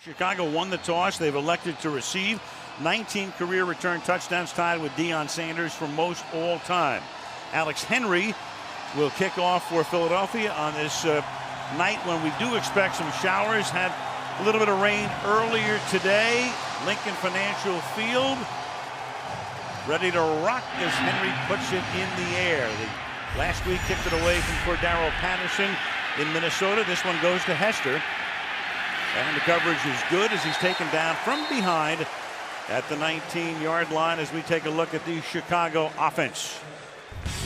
Chicago won the toss. They've elected to receive. 19 career return touchdowns, tied with Deion Sanders for most all time. Alex Henry will kick off for Philadelphia on this night when we do expect some showers. Had a little bit of rain earlier today. Lincoln Financial Field ready to rock as Henry puts it in the air. Last week kicked it away from Cordero Patterson in Minnesota. This one goes to Hester. And the coverage is good as he's taken down from behind at the 19-yard line as we take a look at the Chicago offense.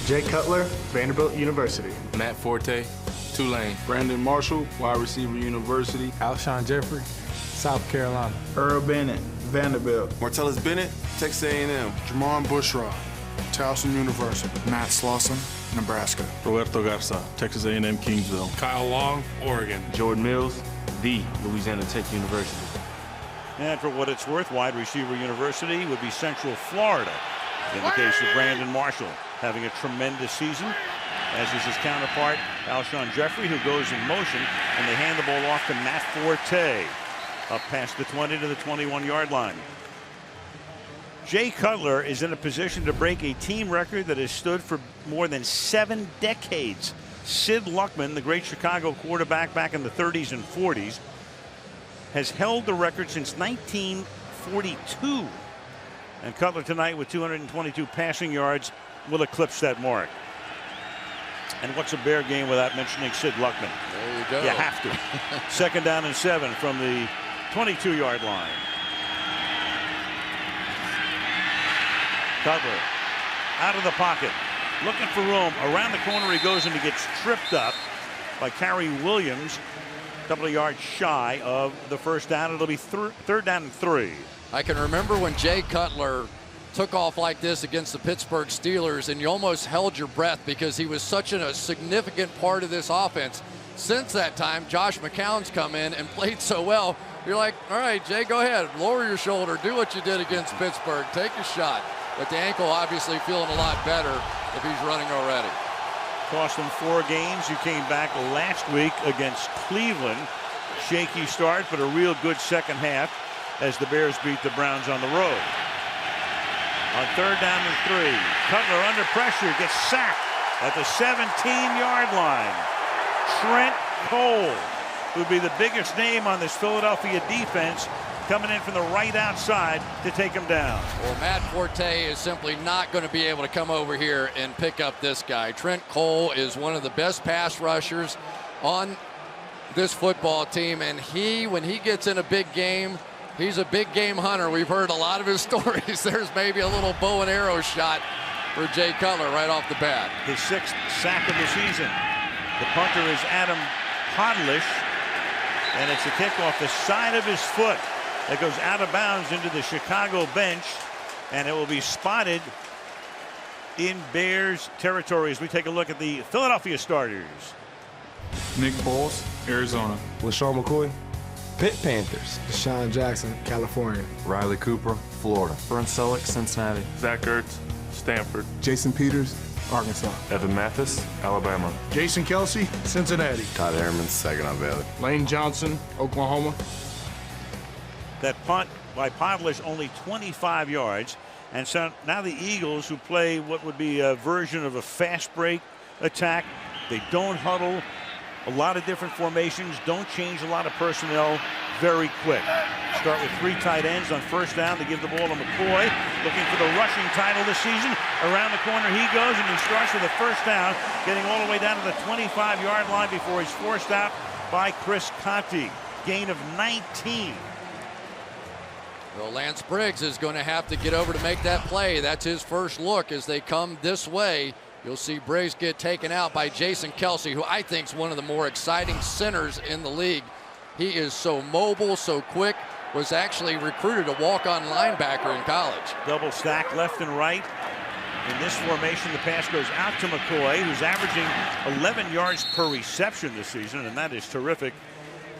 Jay Cutler, Vanderbilt University. Matt Forte, Tulane. Brandon Marshall, wide receiver University. Alshon Jeffrey, South Carolina. Earl Bennett, Vanderbilt. Martellus Bennett, Texas A&M. Jamon Bushra, Towson University. Matt Slauson, Nebraska. Roberto Garza, Texas A&M Kingsville. Kyle Long, Oregon. Jordan Mills, the Louisiana Tech University. And for what it's worth, wide receiver University would be Central Florida. In the case of Brandon Marshall, having a tremendous season, as is his counterpart, Alshon Jeffrey, who goes in motion, and they hand the ball off to Matt Forte, up past the 20 to the 21-yard line. Jay Cutler is in a position to break a team record that has stood for more than 7 decades. Sid Luckman, the great Chicago quarterback back in the 30s and 40s, has held the record since 1942. And Cutler tonight with 222 passing yards will eclipse that mark. And what's a Bear game without mentioning Sid Luckman? There you go. You have to. Second down and 7 from the 22-yard line. Cutler out of the pocket, looking for room. Around the corner he goes, and he gets tripped up by Cary Williams. A couple of yards shy of the first down. It'll be third down and 3. I can remember when Jay Cutler took off like this against the Pittsburgh Steelers, and you almost held your breath because he was such a significant part of this offense. Since that time, Josh McCown's come in and played so well. You're like, all right, Jay, go ahead. Lower your shoulder. Do what you did against Pittsburgh. Take a shot. But the ankle obviously feeling a lot better if he's running already. Cost him 4 games. He came back last week against Cleveland. Shaky start, but a real good second half as the Bears beat the Browns on the road. On third down and 3, Cutler under pressure, gets sacked at the 17-yard line. Trent Cole, who'd be the biggest name on this Philadelphia defense, coming in from the right outside to take him down. Well, Matt Forte is simply not going to be able to come over here and pick up this guy. Trent Cole is one of the best pass rushers on this football team, and when he gets in a big game, he's a big game hunter. We've heard a lot of his stories. There's maybe a little bow and arrow shot for Jay Cutler right off the bat. His 6th sack of the season. The punter is Adam Podlish, and it's a kick off the side of his foot that goes out of bounds into the Chicago bench, and it will be spotted in Bears territory as we take a look at the Philadelphia starters. Nick Foles, Arizona. LaShawn McCoy, Pitt Panthers. Deshaun Jackson, California. Riley Cooper, Florida. Brent Selleck, Cincinnati. Zach Ertz, Stanford. Jason Peters, Arkansas. Evan Mathis, Alabama. Jason Kelsey, Cincinnati. Todd Herman, Saginaw Valley. Lane Johnson, Oklahoma. That punt by Podlish only 25 yards. And so now the Eagles, who play what would be a version of a fast break attack, they don't huddle. A lot of different formations, don't change a lot of personnel very quick. Start with 3 tight ends on first down to give the ball to McCoy, looking for the rushing title this season. Around the corner he goes, and he starts with a first down, getting all the way down to the 25-yard line before he's forced out by Chris Conti. Gain of 19. Well, Lance Briggs is going to have to get over to make that play. That's his first look as they come this way. You'll see Briggs get taken out by Jason Kelsey, who I think is one of the more exciting centers in the league. He is so mobile, so quick, was actually recruited a walk-on linebacker in college. Double stack left and right. In this formation, the pass goes out to McCoy, who's averaging 11 yards per reception this season, and that is terrific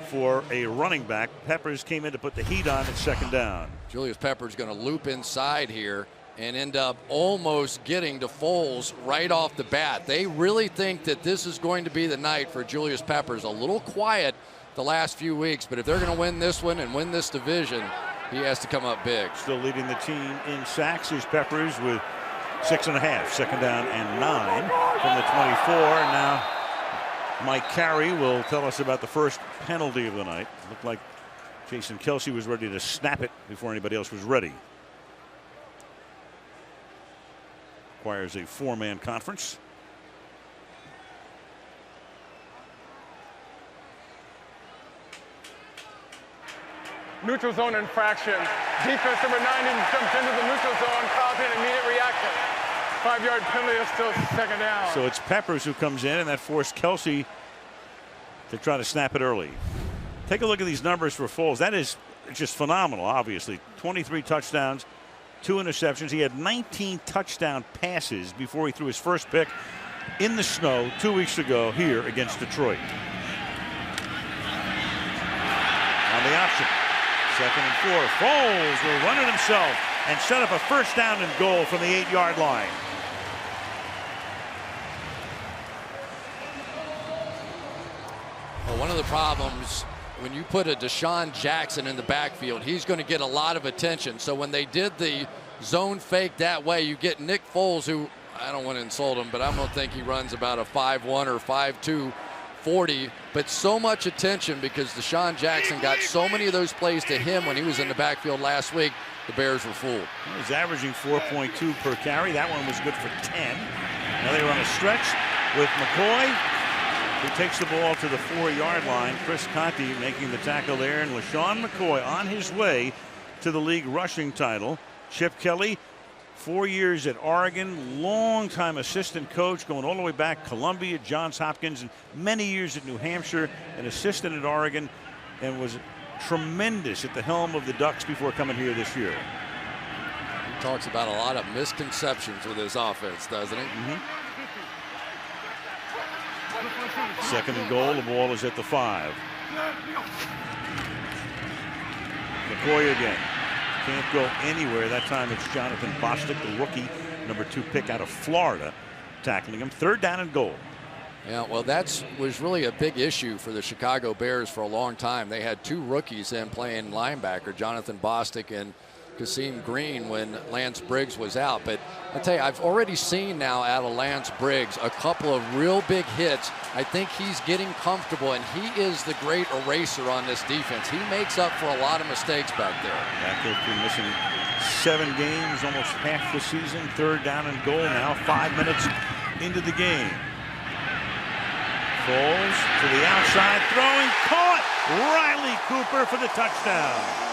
for a running back. Peppers came in to put the heat on at second down. Julius Peppers going to loop inside here and end up almost getting to Foles right off the bat. They really think that this is going to be the night for Julius Peppers. A little quiet the last few weeks. But if they're going to win this one and win this division, he has to come up big. Still leading the team in sacks is Peppers with 6.5. Second down and 9 from the 24. And now Mike Carey will tell us about the first penalty of the night. It looked like Jason Kelce was ready to snap it before anybody else was ready. Requires a 4-man conference. Neutral zone infraction. Defense number 90 jumped into the neutral zone, causing an immediate reaction. 5-yard penalty is still second down. So it's Peppers who comes in, and that forced Kelce to try to snap it early. Take a look at these numbers for Foles. That is just phenomenal, obviously. 23 touchdowns, 2 interceptions. He had 19 touchdown passes before he threw his first pick in the snow 2 weeks ago here against Detroit. On the option. 2nd and 4. Foles will run it himself and set up a first down and goal from the 8-yard line. Well, one of the problems when you put a Deshaun Jackson in the backfield, he's going to get a lot of attention. So when they did the zone fake that way, you get Nick Foles, who I don't want to insult him, but I'm going to think he runs about a 5'1" or 5'2", 40, but so much attention because Deshaun Jackson got so many of those plays to him when he was in the backfield last week. The Bears were fooled. He's averaging 4.2 per carry. That one was good for 10. Now they run a stretch with McCoy, who takes the ball to the 4-yard line. Chris Conte making the tackle there, and LaShawn McCoy on his way to the league rushing title. Chip Kelly, 4 years at Oregon, longtime assistant coach, going all the way back Columbia, Johns Hopkins, and many years at New Hampshire, an assistant at Oregon, and was tremendous at the helm of the Ducks before coming here this year. He talks about a lot of misconceptions with his offense, doesn't he? Second and goal. The ball is at the 5. McCoy again. Can't go anywhere. That time it's Jonathan Bostic, the rookie, number 2 pick out of Florida, tackling him. 3rd down and goal. Yeah, well, that was really a big issue for the Chicago Bears for a long time. They had 2 rookies in playing linebacker, Jonathan Bostic and Kasim Green, when Lance Briggs was out. But I tell you, I've already seen now out of Lance Briggs a couple of real big hits. I think he's getting comfortable, and he is the great eraser on this defense. He makes up for a lot of mistakes back there. After missing 7 games, almost half the season. 3rd down and goal now, 5 minutes into the game. Foles to the outside, throwing, caught. Riley Cooper for the touchdown.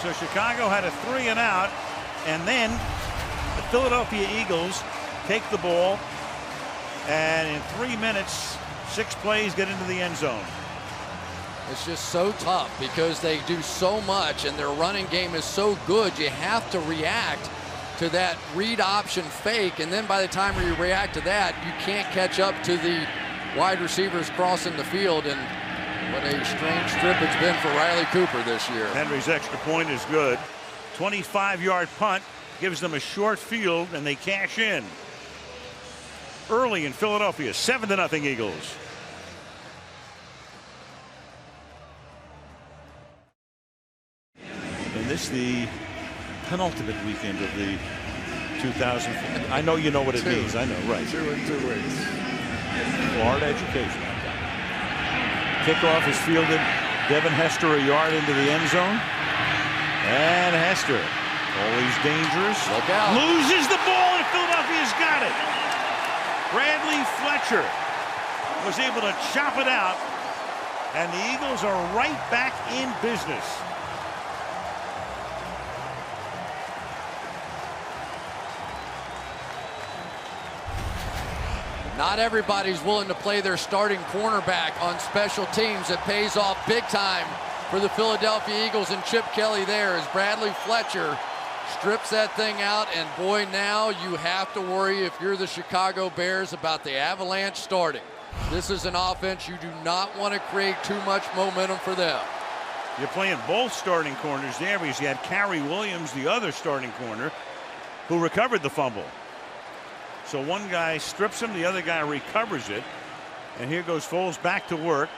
So Chicago had a 3 and out, and then the Philadelphia Eagles take the ball, and in 3 minutes, 6 plays get into the end zone. It's just so tough because they do so much and their running game is so good. You have to react to that read option fake, and then by the time you react to that, you can't catch up to the wide receivers crossing the field. And what a strange trip it's been for Riley Cooper this year. Henry's extra point is good. 25-yard punt gives them a short field, and they cash in early in Philadelphia. 7-0 Eagles. And this the penultimate weekend of the 2000. I know you know what it means. I know, right? 2 in 2 weeks. Florida education. Kickoff is fielded. Devin Hester a yard into the end zone. And Hester, always dangerous. Look out. Loses the ball, and Philadelphia's got it. Bradley Fletcher was able to chop it out, and the Eagles are right back in business. Not everybody's willing to play their starting cornerback on special teams. It pays off big time for the Philadelphia Eagles, and Chip Kelly there as Bradley Fletcher strips that thing out. And boy, now you have to worry if you're the Chicago Bears about the avalanche starting. This is an offense you do not want to create too much momentum for them. You're playing both starting corners there because you had Carey Williams, the other starting corner, who recovered the fumble. So one guy strips him, the other guy recovers it. And here goes Foles back to work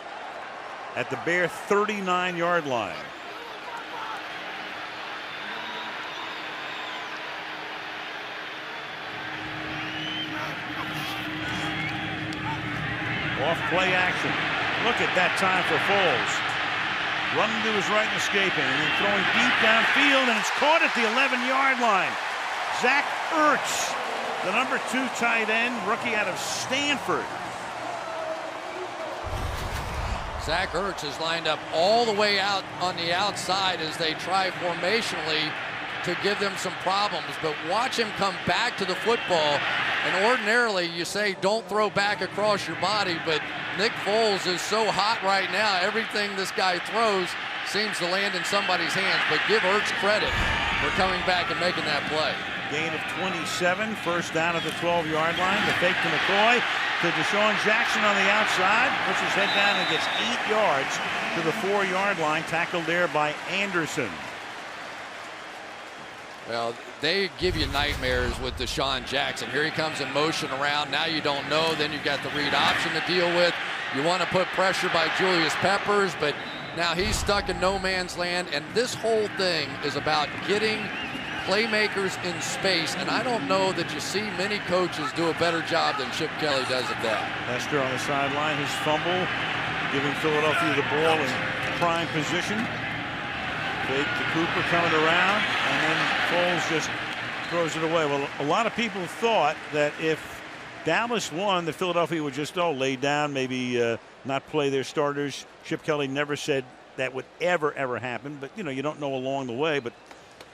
at the bare 39-yard line. Off play action. Look at that time for Foles. Running to his right and escaping, and then throwing deep downfield, and it's caught at the 11-yard line. Zach Ertz, the number 2 tight end, rookie out of Stanford. Zach Ertz is lined up all the way out on the outside as they try formationally to give them some problems. But watch him come back to the football. And ordinarily you say don't throw back across your body, but Nick Foles is so hot right now. Everything this guy throws seems to land in somebody's hands. But give Ertz credit for coming back and making that play. Gain of 27, first down at the 12-yard line. The fake to McCoy to Deshaun Jackson on the outside. Puts his head down and gets 8 yards to the 4-yard line. Tackled there by Anderson. Well, they give you nightmares with Deshaun Jackson. Here he comes in motion around. Now you don't know. Then you've got the read option to deal with. You want to put pressure by Julius Peppers, but now he's stuck in no man's land. And this whole thing is about getting playmakers in space. And I don't know that you see many coaches do a better job than Chip Kelly does at that. Hester on the sideline, his fumble, giving Philadelphia the ball in prime position. Fake to Cooper coming around, and then Foles just throws it away. Well, a lot of people thought that if Dallas won, that Philadelphia would just lay down, maybe not play their starters. Chip Kelly never said that would ever happen, but you don't know along the way. But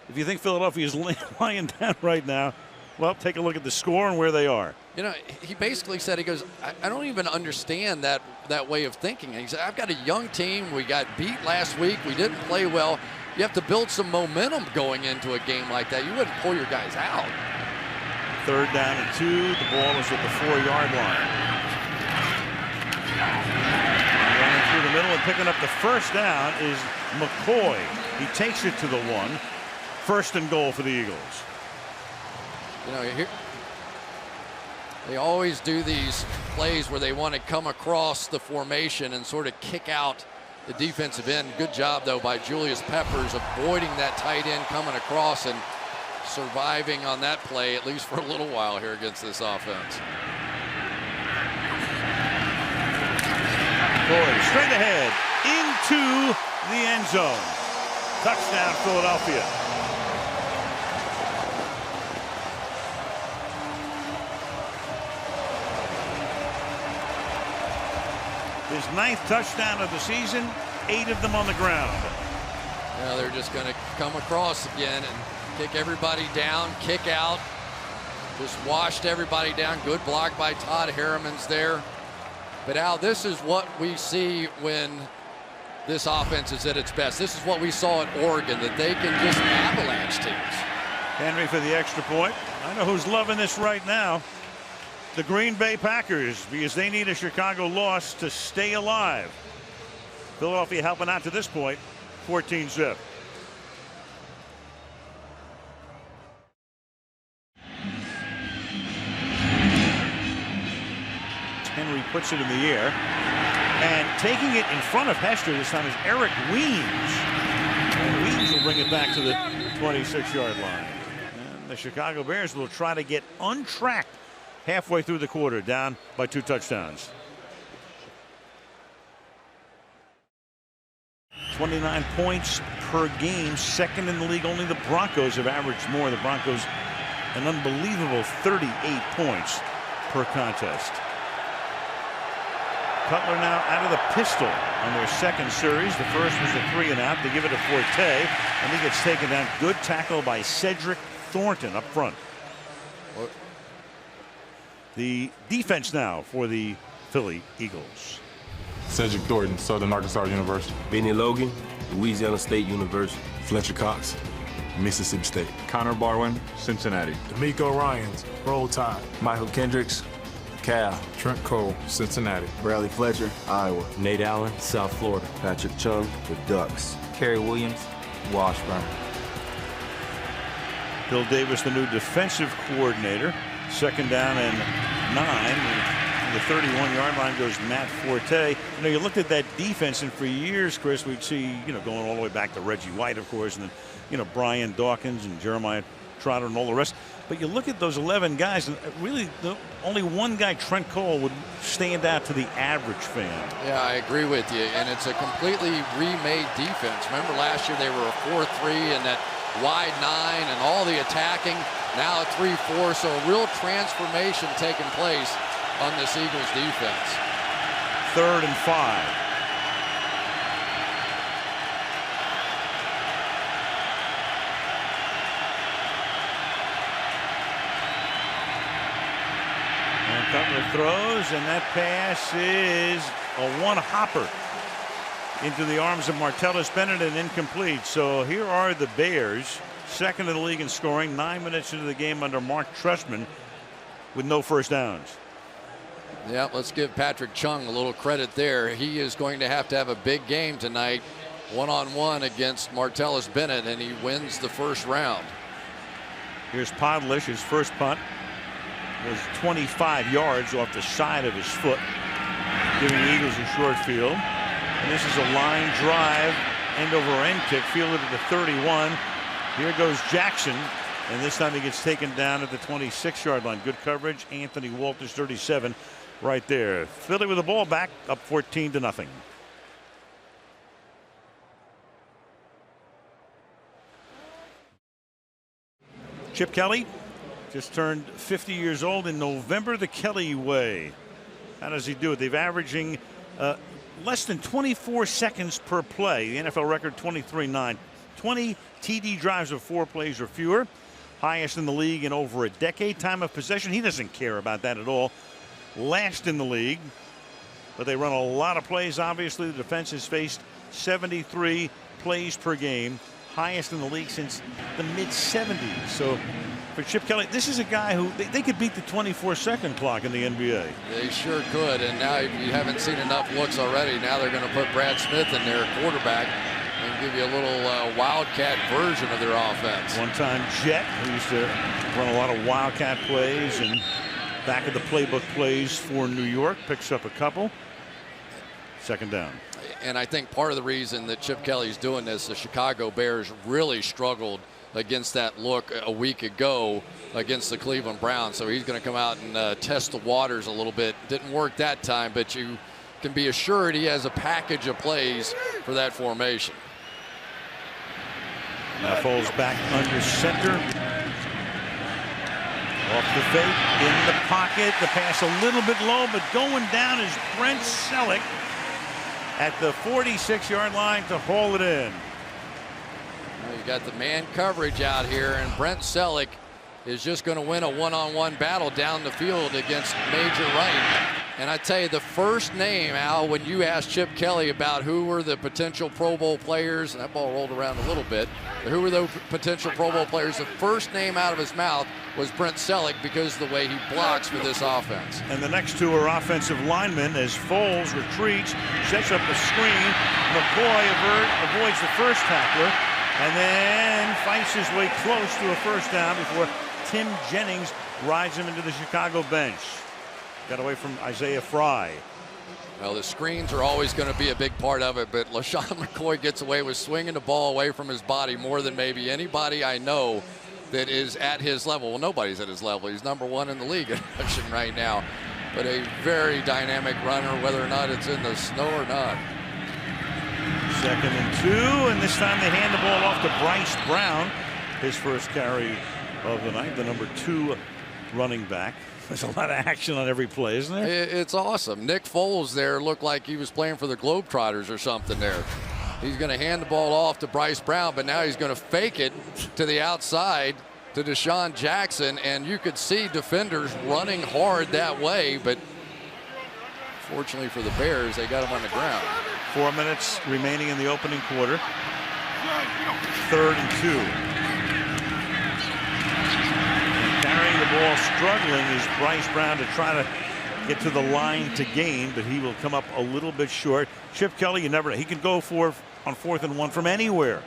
if you think Philadelphia is lying down right now, well, take a look at the score and where they are. He basically said, he goes, I don't even understand that way of thinking. He said, I've got a young team. We got beat last week. We didn't play well. You have to build some momentum going into a game like that. You wouldn't pull your guys out. 3rd down and 2. The ball is at the 4-yard line. Running through the middle and picking up the first down is McCoy. He takes it to the 1. 1st and goal for the Eagles. Here, they always do these plays where they want to come across the formation and sort of kick out the defensive end. Good job, though, by Julius Peppers avoiding that tight end coming across and surviving on that play, at least for a little while here against this offense. Boy, straight ahead into the end zone. Touchdown, Philadelphia. His 9th touchdown of the season, 8 of them on the ground. Yeah, they're just going to come across again and kick everybody down, kick out. Just washed everybody down. Good block by Todd Harriman's there. But Al, this is what we see when this offense is at its best. This is what we saw at Oregon, that they can just avalanche teams. Henry for the extra point. I know who's loving this right now. The Green Bay Packers, because they need a Chicago loss to stay alive. Philadelphia helping out to this point, 14-zip. Henry puts it in the air, and taking it in front of Hester this time is Eric Weems. And Weems will bring it back to the 26-yard line. And the Chicago Bears will try to get untracked halfway through the quarter, down by 2 touchdowns. 29 points per game, 2nd in the league. Only the Broncos have averaged more. The Broncos an unbelievable 38 points per contest. Cutler now out of the pistol on their 2nd series. The first was a 3-and-out. They give it to Forte, and he gets taken down. Good tackle by Cedric Thornton up front. The defense now for the Philly Eagles. Cedric Thornton, Southern Arkansas University. Benny Logan, Louisiana State University. Fletcher Cox, Mississippi State. Connor Barwin, Cincinnati. D'Amico Ryans, Roll Tide. Michael Kendricks, Cal. Trent Cole, Cincinnati. Bradley Fletcher, Iowa. Nate Allen, South Florida. Patrick Chung with Ducks. Kerry Williams, Washburn. Bill Davis, the new defensive coordinator. Second down and 9. The 31-yard line goes Matt Forte. You looked at that defense, and for years, Chris, we'd see, going all the way back to Reggie White, of course, and then, Brian Dawkins and Jeremiah Trotter and all the rest. But you look at those 11 guys, and really only one guy, Trent Cole, would stand out to the average fan. Yeah, I agree with you, and it's a completely remade defense. Remember last year they were a 4-3 and that wide 9 and all the attacking. Now a 3-4, so a real transformation taking place on this Eagles defense. 3rd and 5. And Cutler throws, and that pass is a one-hopper into the arms of Martellus Bennett and incomplete. So here are the Bears, second in the league in scoring, 9 minutes into the game under Mark Trestman with no first downs. Yeah, let's give Patrick Chung a little credit there. He is going to have a big game tonight, one-on-one against Martellus Bennett, and he wins the first round. Here's Podlish. His first punt was 25 yards off the side of his foot, giving the Eagles a short field. And this is a line drive, end over end kick, fielded at the 31. Here goes Jackson, and this time he gets taken down at the 26-yard line. Good coverage. Anthony Walters, 37, right there. Philly with the ball back, up 14-0. Chip Kelly just turned 50 years old in November, the Kelly way. How does he do it? They've averaging less than 24 seconds per play. The NFL record 23-9. 20 TD drives of 4 plays or fewer. Highest in the league in over a decade. Time of possession, he doesn't care about that at all. Last in the league. But they run a lot of plays, obviously. The defense has faced 73 plays per game. Highest in the league since the mid-70s. So for Chip Kelly, this is a guy who they could beat the 24-second clock in the NBA. They sure could, and now if you haven't seen enough looks already, now they're going to put Brad Smith in there, quarterback, and give you a little Wildcat version of their offense. One-time Jet, who used to run a lot of Wildcat plays, and back of the playbook plays for New York, picks up a couple. Second down. And I think part of the reason that Chip Kelly's doing this, the Chicago Bears really struggled against that look a week ago against the Cleveland Browns. So he's going to come out and test the waters a little bit. Didn't work that time, but you can be assured he has a package of plays for that formation. Now Foles back under center. Off the fake, in the pocket. The pass a little bit low, but going down is Brent Selleck at the 46-yard line to haul it in. Well, you got the man coverage out here, and Brent Selleck is just going to win a one-on-one battle down the field against Major Wright. And I tell you, the first name, Al, when you asked Chip Kelly about who were the potential Pro Bowl players, and that ball rolled around a little bit, but who were those potential Pro Bowl players, the first name out of his mouth was Brent Selleck because of the way he blocks for this offense. And the next two are offensive linemen as Foles retreats, sets up a screen. McCoy avoids the first tackler and then fights his way close to a first down before Tim Jennings rides him into the Chicago bench. Got away from Isaiah Fry. Well, the screens are always going to be a big part of it, but LaShawn McCoy gets away with swinging the ball away from his body more than maybe anybody I know that is at his level. Well, nobody's at his level. He's #1 in the league in rushing right now, but a very dynamic runner, whether or not it's in the snow or not. 2nd and 2, and this time they hand the ball off to Bryce Brown. His first carry of the night, the #2 running back. There's a lot of action on every play, isn't there? It's awesome. Nick Foles there looked like he was playing for the Globetrotters or something there. He's going to hand the ball off to Bryce Brown, but now he's going to fake it to the outside to Deshaun Jackson, and you could see defenders running hard that way, but fortunately for the Bears, they got him on the ground. 4 minutes remaining in the opening quarter. 3rd and 2. Carrying the ball, struggling is Bryce Brown to try to get to the line to gain, but he will come up a little bit short. Chip Kelly, he can go for on 4th and 1 from anywhere.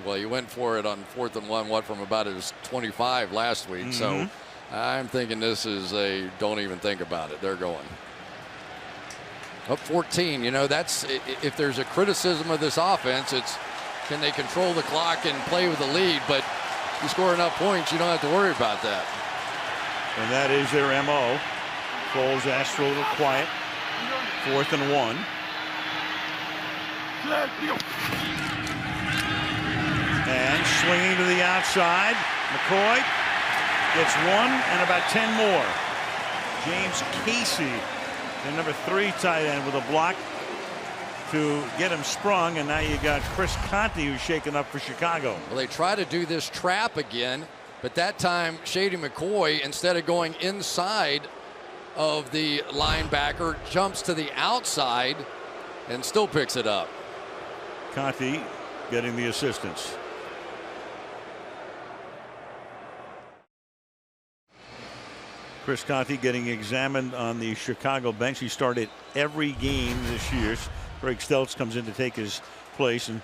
Well, he went for it on 4th and 1, from about his 25 last week. So I'm thinking this is a don't even think about it. They're going. Up 14, you know, that's if there's a criticism of this offense, it's can they control the clock and play with the lead, but you score enough points, you don't have to worry about that. And that is their MO. Foles asked for a little quiet. 4th and 1. And swinging to the outside, McCoy gets 1 and about 10 more. James Casey, the number 3 tight end, with a block to get him sprung, and now you got Chris Conte, who's shaken up for Chicago. Well, they try to do this trap again, but that time Shady McCoy, instead of going inside of the linebacker, jumps to the outside and still picks it up. Conte getting the assistance. Chris Conte getting examined on the Chicago bench. He started every game this year. Greg Stelz comes in to take his place, and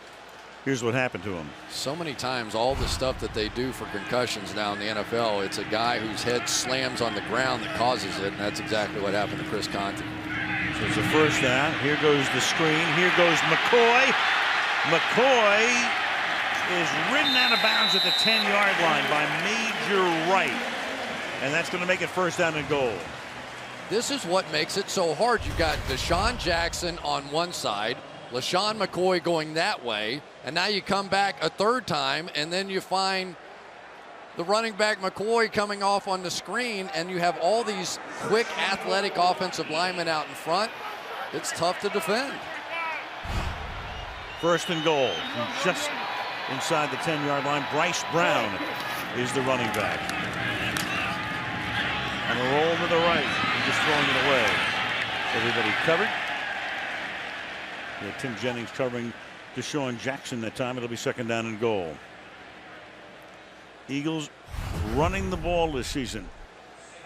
here's what happened to him. So many times, all the stuff that they do for concussions now in the NFL, it's a guy whose head slams on the ground that causes it, and that's exactly what happened to Chris Conte. So it's a first down. Here goes the screen. Here goes McCoy. McCoy is ridden out of bounds at the 10-yard line by Major Wright, and that's going to make it first down and goal. This is what makes it so hard. You've got Deshaun Jackson on one side, LaShawn McCoy going that way, and now you come back a third time, and then you find the running back McCoy coming off on the screen, and you have all these quick, athletic offensive linemen out in front. It's tough to defend. First and goal from just inside the 10-yard line. Bryce Brown is the running back. On a roll to the right, and just throwing it away. Everybody covered. Tim Jennings covering Deshaun Jackson that time. It'll be second down and goal. Eagles running the ball this season.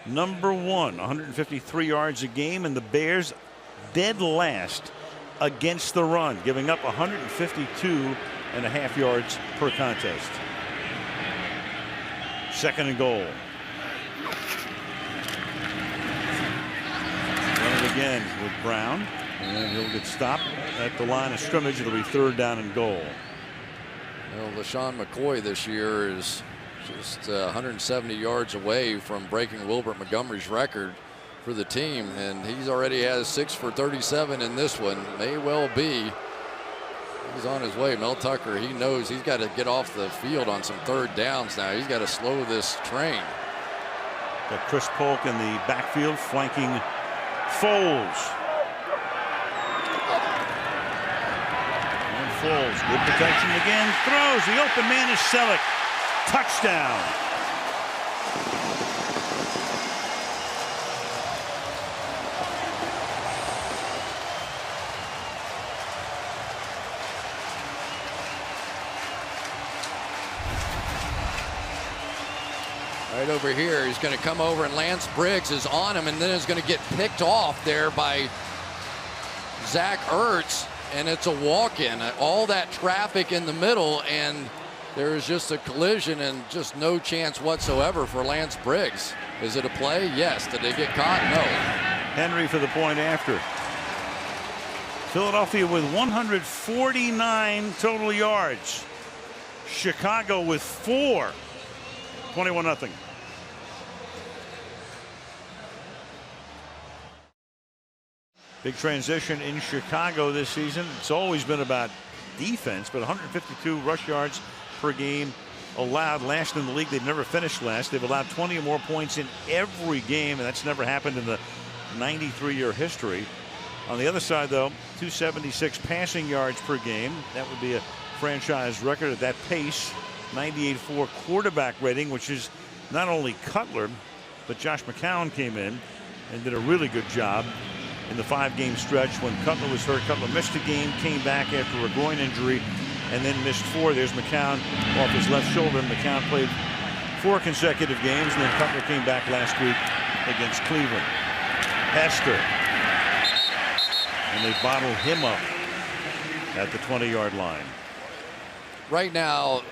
Number 1, 153 yards a game, and the Bears dead last against the run, giving up 152.5 yards per contest. Second and goal. Run it again with Brown, and he'll get stopped at the line of scrimmage. It'll be third down and goal. Well, LaShawn McCoy this year is just 170 yards away from breaking Wilbert Montgomery's record for the team, and he's already has 6 for 37 in this one. May well be. He's on his way. Mel Tucker, he knows he's got to get off the field on some third downs now. He's got to slow this train. Got Chris Polk in the backfield flanking Foles. And Foles, good protection again, throws. The open man is Selleck. Touchdown. Right over here, he's going to come over, and Lance Briggs is on him, and then is going to get picked off there by Zach Ertz, and it's a walk-in. All that traffic in the middle, and there is just a collision and just no chance whatsoever for Lance Briggs. Is it a play? Yes. Did they get caught? No. Henry for the point after. Philadelphia with 149 total yards. Chicago with 4. 21-0. Big transition in Chicago this season. It's always been about defense, but 152 rush yards per game allowed, last in the league. They've never finished last. They've allowed 20 or more points in every game, and that's never happened in the 93-year history. On the other side, though, 276 passing yards per game. That would be a franchise record at that pace. 98.4 quarterback rating, which is not only Cutler, but Josh McCown came in and did a really good job in the 5-game stretch when Cutler was hurt. Cutler missed a game, came back after a groin injury, and then missed 4. There's McCown off his left shoulder. McCown played 4 consecutive games, and then Cutler came back last week against Cleveland. Hester. And they bottled him up at the 20-yard line. Right now,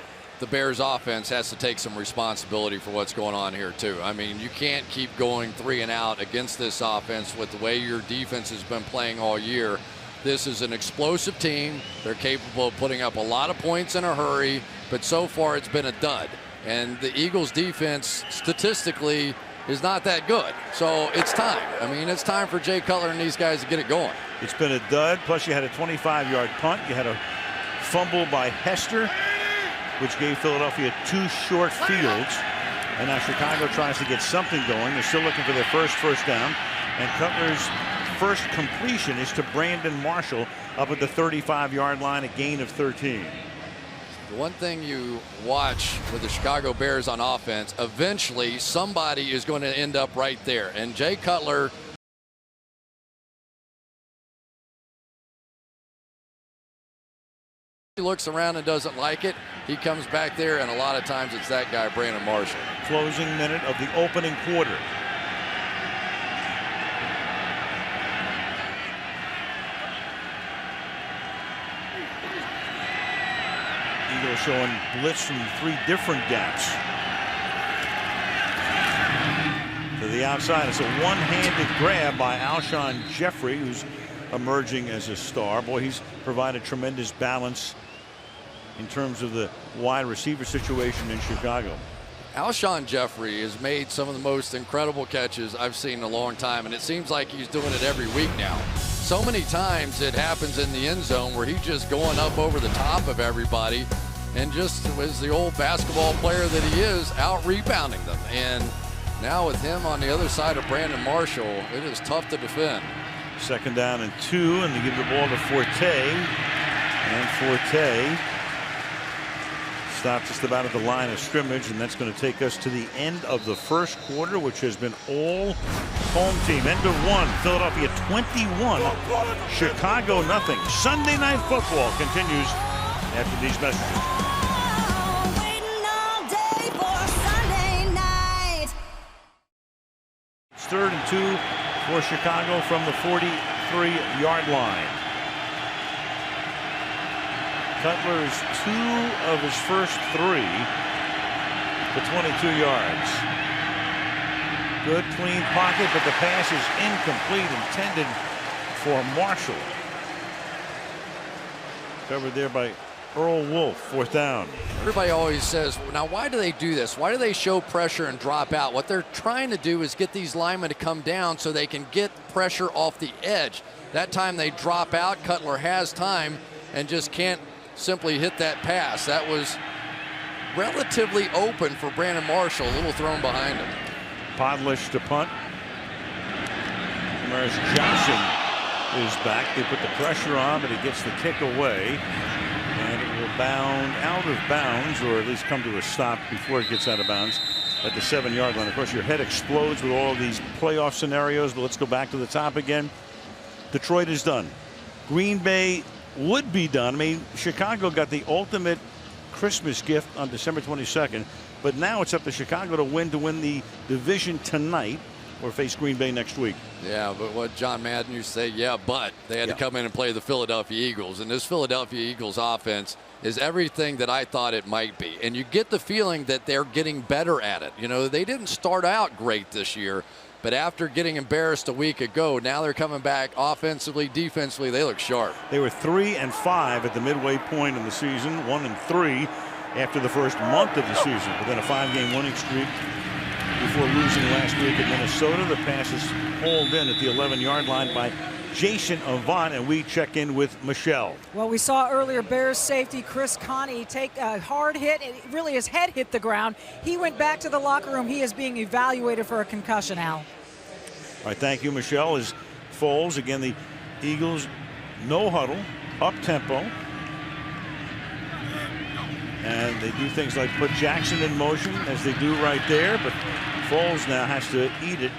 the Bears offense has to take some responsibility for what's going on here too. I mean, you can't keep going 3 and out against this offense with the way your defense has been playing all year. This is an explosive team. They're capable of putting up a lot of points in a hurry, but so far it's been a dud. And the Eagles defense statistically is not that good. So it's time. I mean, it's time for Jay Cutler and these guys to get it going. It's been a dud. Plus you had a 25-yard punt. You had a fumble by Hester, which gave Philadelphia 2 short fields. And now Chicago tries to get something going. They're still looking for their first down. And Cutler's first completion is to Brandon Marshall up at the 35-yard line, a gain of 13. The one thing you watch with the Chicago Bears on offense, eventually somebody is going to end up right there. And Jay Cutler, he looks around and doesn't like it. He comes back there, and a lot of times it's that guy, Brandon Marshall. Closing minute of the opening quarter. Eagles showing blitz from 3 different gaps. To the outside, it's a one-handed grab by Alshon Jeffrey, who's emerging as a star. Boy, he's provided tremendous balance in terms of the wide receiver situation in Chicago. Alshon Jeffrey has made some of the most incredible catches I've seen in a long time, and it seems like he's doing it every week now. So many times it happens in the end zone where he's just going up over the top of everybody and just as the old basketball player that he is, out rebounding them. And now with him on the other side of Brandon Marshall, it is tough to defend. 2nd down and 2, and they give the ball to Forte. And Forte stops just about at the line of scrimmage, and that's going to take us to the end of the first quarter, which has been all home team. End of 1, Philadelphia 21, Chicago nothing. Sunday Night Football continues after these messages. It's 3rd and 2 for Chicago from the 43-yard line. Cutler's 2 of his first 3 for 22 yards. Good clean pocket, but the pass is incomplete, intended for Marshall. Covered there by Earl Wolf. 4th down. Everybody always says, now why do they do this? Why do they show pressure and drop out? What they're trying to do is get these linemen to come down so they can get pressure off the edge. That time they drop out. Cutler has time and just can't simply hit that pass. That was relatively open for Brandon Marshall. A little thrown behind him. Podlish to punt. Whereas Johnson is back. They put the pressure on, but he gets the kick away. And it will bound out of bounds, or at least come to a stop before it gets out of bounds at the 7-yard line. Of course, your head explodes with all these playoff scenarios, but let's go back to the top again. Detroit is done. Green Bay would be done. I mean, Chicago got the ultimate Christmas gift on December 22nd, but now it's up to Chicago to win the division tonight or face Green Bay next week. Yeah, but what John Madden used to say, yeah, but they had to come in and play the Philadelphia Eagles. And this Philadelphia Eagles offense is everything that I thought it might be. And you get the feeling that they're getting better at it. You know, they didn't start out great this year, but after getting embarrassed a week ago, now they're coming back offensively, defensively. They look sharp. They were 3-5 at the midway point in the season, 1-3 after the first month of the season, but then a 5-game winning streak before losing last week at Minnesota. The pass is hauled in at the 11-yard line by Jason Avant, and we check in with Michelle. Well, we saw earlier Bears safety Chris Connie take a hard hit. Really, his head hit the ground. He went back to the locker room. He is being evaluated for a concussion, Al. All right, thank you, Michelle. As Foles, again, the Eagles, no huddle, up tempo. And they do things like put Jackson in motion, as they do right there, but Foles now has to eat it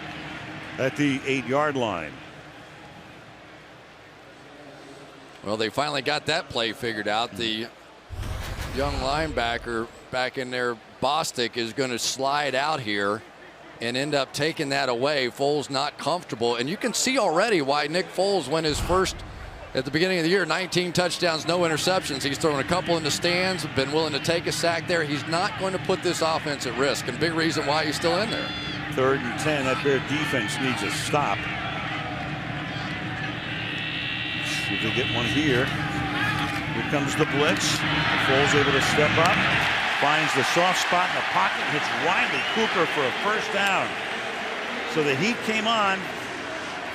at the 8-yard line. Well, they finally got that play figured out. The young linebacker back in there, Bostic, is going to slide out here and end up taking that away. Foles not comfortable. And you can see already why Nick Foles went his first at the beginning of the year, 19 touchdowns, no interceptions. He's thrown a couple in the stands, been willing to take a sack there. He's not going to put this offense at risk, and big reason why he's still in there. 3rd and 10. That Bear defense needs a stop. See if they get one here. Here comes the blitz. Foles able to step up. Finds the soft spot in the pocket. Hits Riley Cooper for a first down. So the heat came on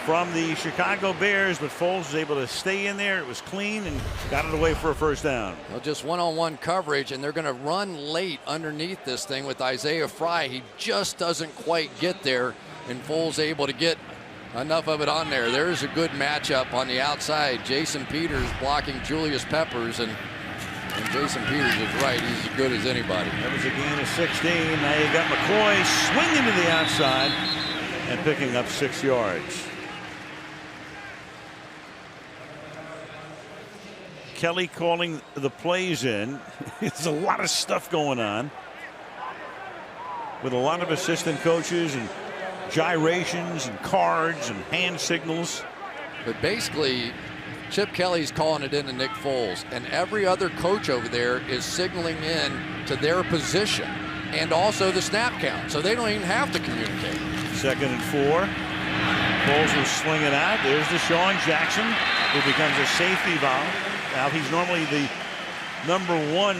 from the Chicago Bears, but Foles was able to stay in there. It was clean and got it away for a first down. Well, just one-on-one coverage, and they're going to run late underneath this thing with Isaiah Fry. He just doesn't quite get there, and Foles able to get enough of it on there. There's a good matchup on the outside. Jason Peters blocking Julius Peppers, and Jason Peters is right. He's as good as anybody. That was a gain of 16. Now you got McCoy swinging to the outside and picking up 6 yards. Kelly calling the plays in. There's a lot of stuff going on with a lot of assistant coaches and gyrations and cards and hand signals. But basically, Chip Kelly's calling it into Nick Foles, and every other coach over there is signaling in to their position and also the snap count, so they don't even have to communicate. 2nd and 4. Foles will sling it out. There's Deshaun Jackson, who becomes a safety valve. Now he's normally the #1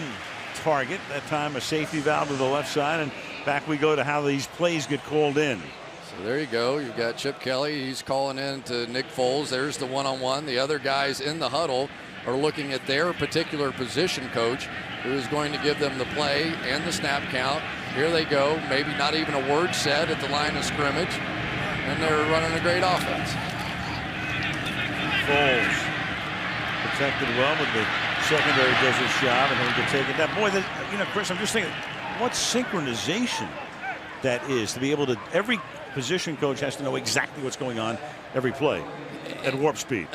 target. That time a safety valve to the left side, and back we go to how these plays get called in. So there you go. You've got Chip Kelly. He's calling in to Nick Foles. There's the one-on-one. The other guys in the huddle are looking at their particular position coach, who is going to give them the play and the snap count. Here they go. Maybe not even a word said at the line of scrimmage, and they're running a great offense. Foles protected well, but the secondary does his job, and he'll get taken down. Boy, Chris, I'm just thinking, what synchronization that is to be able to. Every position coach has to know exactly what's going on every play at warp speed.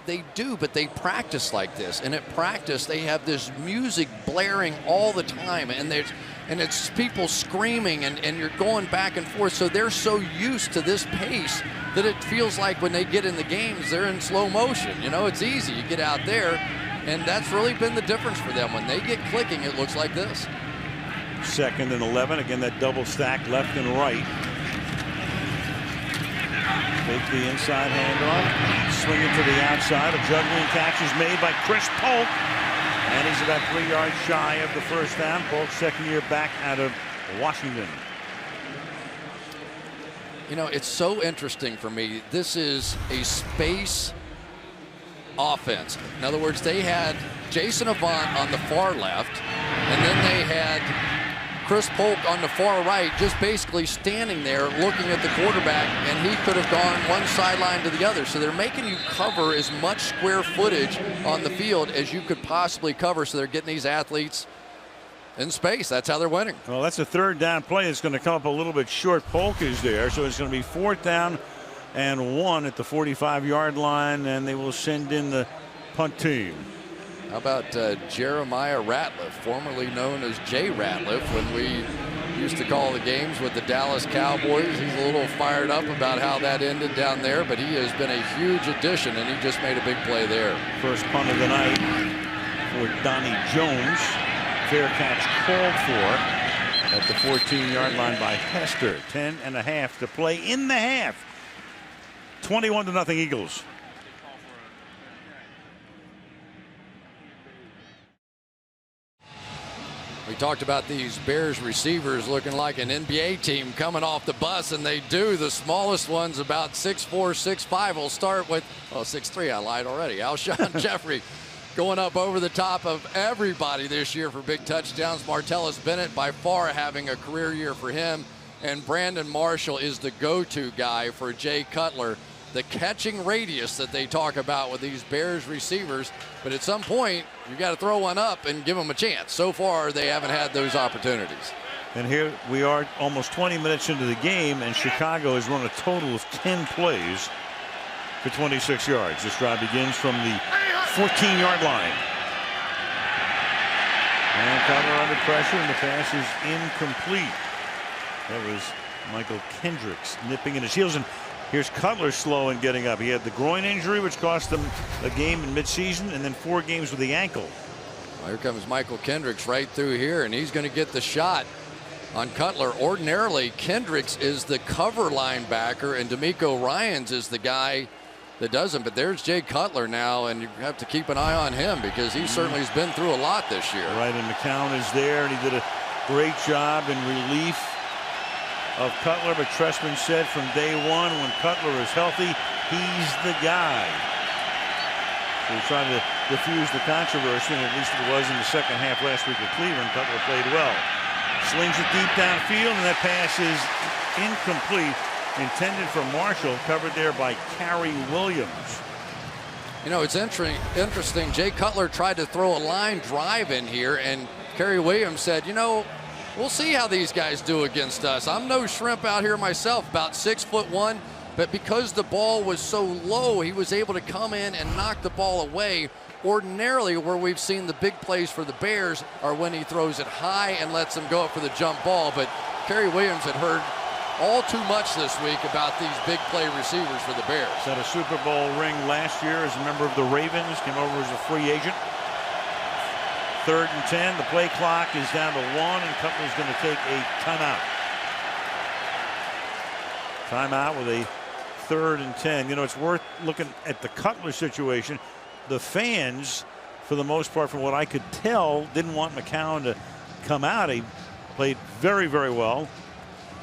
They do, but they practice like this, and at practice they have this music blaring all the time, and it's people screaming, and you're going back and forth, so they're so used to this pace that it feels like when they get in the games, they're in slow motion. It's easy. You get out there, and that's really been the difference for them. When they get clicking, it looks like this. 2nd and 11. Again, that double stack left and right. Take the inside handoff, swing it to the outside. A juggling catch is made by Chris Polk, and he's about 3 yards shy of the first down. Polk's 2nd year back out of Washington. It's so interesting for me. This is a space offense. In other words, they had Jason Avant on the far left, and then they had Chris Polk on the far right, just basically standing there looking at the quarterback, and he could have gone one sideline to the other. So they're making you cover as much square footage on the field as you could possibly cover, so they're getting these athletes in space. That's how they're winning. Well, that's a 3rd down play. It's going to come up a little bit short. Polk is there, so it's going to be 4th down and 1 at the 45-yard line, and they will send in the punt team. How about Jeremiah Ratliff, formerly known as Jay Ratliff, when we used to call the games with the Dallas Cowboys. He's a little fired up about how that ended down there, but he has been a huge addition, and he just made a big play there. First punt of the night for Donnie Jones. Fair catch called for at the 14-yard line by Hester. 10.5 to play in the half. 21-0 Eagles. We talked about these Bears receivers looking like an NBA team coming off the bus, and they do. The smallest one's about 6'4", 6'5". We'll start with, 6'3", I lied already. Alshon Jeffrey going up over the top of everybody this year for big touchdowns. Martellus Bennett by far having a career year for him. And Brandon Marshall is the go-to guy for Jay Cutler. The catching radius that they talk about with these Bears receivers. But at some point, you got to throw one up and give them a chance. So far, they haven't had those opportunities. And here we are almost 20 minutes into the game, and Chicago has run a total of 10 plays for 26 yards. This drive begins from the 14-yard line. And Cutler under pressure, and the pass is incomplete. That was Michael Kendricks nipping at his heels. And Here's Cutler slow in getting up. He had the groin injury, which cost him a game in midseason, and then 4 games with the ankle. Well, here comes Michael Kendricks right through here, and he's going to get the shot on Cutler. Ordinarily, Kendricks is the cover linebacker, and D'Amico Ryans is the guy that doesn't. But there's Jay Cutler now, and you have to keep an eye on him because he certainly has been through a lot this year. Right, and McCown is there, and he did a great job in relief of Cutler. But Trestman said from day one, when Cutler is healthy, he's the guy. So he's trying to diffuse the controversy, and at least it was in the second half last week at Cleveland. Cutler played well. Slings it deep downfield, and that pass is incomplete. Intended for Marshall, covered there by Cary Williams. You know, it's interesting. Jay Cutler tried to throw a line drive in here, and Cary Williams said, you know, we'll see how these guys do against us. I'm no shrimp out here myself, about 6'1", but because the ball was so low, he was able to come in and knock the ball away. Ordinarily, where we've seen the big plays for the Bears are when he throws it high and lets them go up for the jump ball. But Cary Williams had heard all too much this week about these big play receivers for the Bears. Had a Super Bowl ring last year as a member of the Ravens, came over as a free agent. 3rd and 10, the play clock is down to 1, and Cutler's going to take a timeout. Timeout with a 3rd and 10. You know, it's worth looking at the Cutler situation. The fans, for the most part, from what I could tell, didn't want McCown to come out. He played very, very well,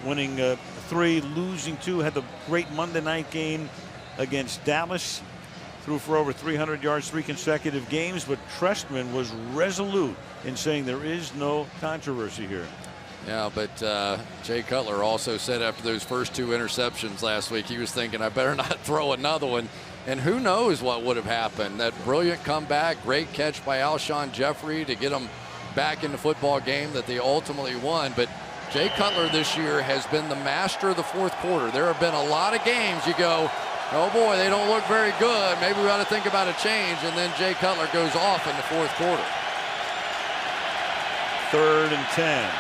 winning 3, losing 2, had the great Monday night game against Dallas, threw for over 300 yards 3 consecutive games, but Trestman was resolute in saying there is no controversy here. Yeah, but Jay Cutler also said after those first 2 interceptions last week, he was thinking, I better not throw another one. And who knows what would have happened. That brilliant comeback, great catch by Alshon Jeffrey to get them back in the football game that they ultimately won. But Jay Cutler this year has been the master of the 4th quarter. There have been a lot of games you go, oh boy, they don't look very good. Maybe we ought to think about a change. And then Jay Cutler goes off in the 4th quarter. 3rd and 10.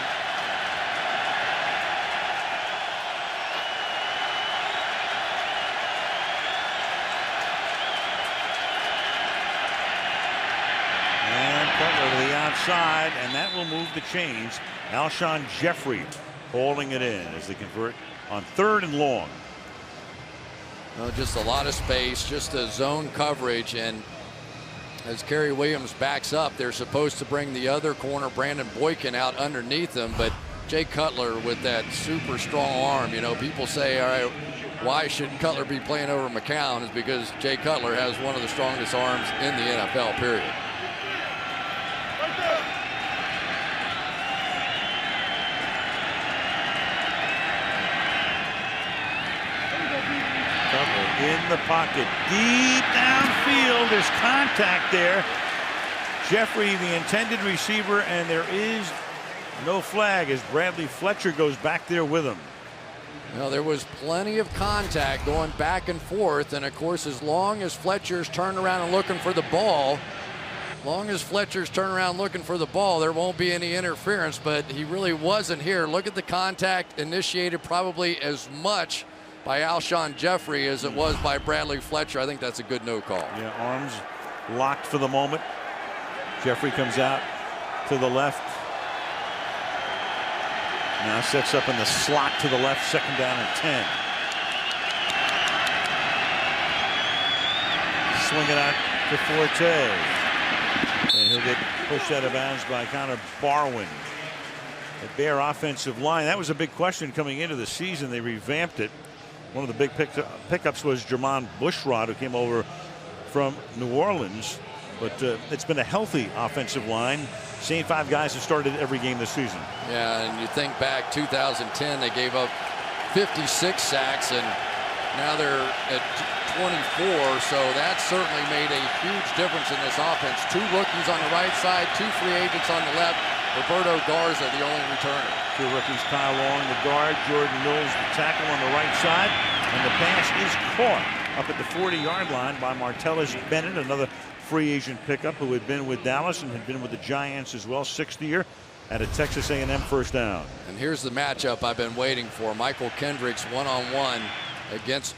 Outside, and that will move the chains. Alshon Jeffrey holding it in as they convert on 3rd and long. No, just a lot of space, just a zone coverage, and as Cary Williams backs up, they're supposed to bring the other corner, Brandon Boykin, out underneath him, but Jay Cutler with that super strong arm. You know, people say, all right, why should Cutler be playing over McCown? Is because Jay Cutler has one of the strongest arms in the NFL, period. In the pocket, deep downfield, there's contact there. Jeffrey, the intended receiver, and there is no flag as Bradley Fletcher goes back there with him. Well, there was plenty of contact going back and forth, and of course, as long as Fletcher's turned around and looking for the ball, there won't be any interference, but he really wasn't here. Look at the contact initiated probably as much by Alshon Jeffrey as it was by Bradley Fletcher. I think that's a good no call. Yeah, arms locked for the moment. Jeffrey comes out to the left. Now sets up in the slot to the left, 2nd down and 10. Swing it out to Forte. And he'll get pushed out of bounds by Connor Barwin. The Bear offensive line, that was a big question coming into the season. They revamped it. One of the big pickups was Jermon Bushrod, who came over from New Orleans. But it's been a healthy offensive line. Same 5 guys have started every game this season. Yeah, and you think back 2010, they gave up 56 sacks, and now they're at 24. So that certainly made a huge difference in this offense. 2 rookies on the right side, 2 free agents on the left. Roberto Garza, the only returner. 2 rookies, Kyle Long, the guard, Jordan Mills, the tackle on the right side. And the pass is caught up at the 40-yard line by Martellus Bennett, another free agent pickup who had been with Dallas and had been with the Giants as well, 6th year at a Texas A&M first down. And here's the matchup I've been waiting for. Michael Kendricks one-on-one against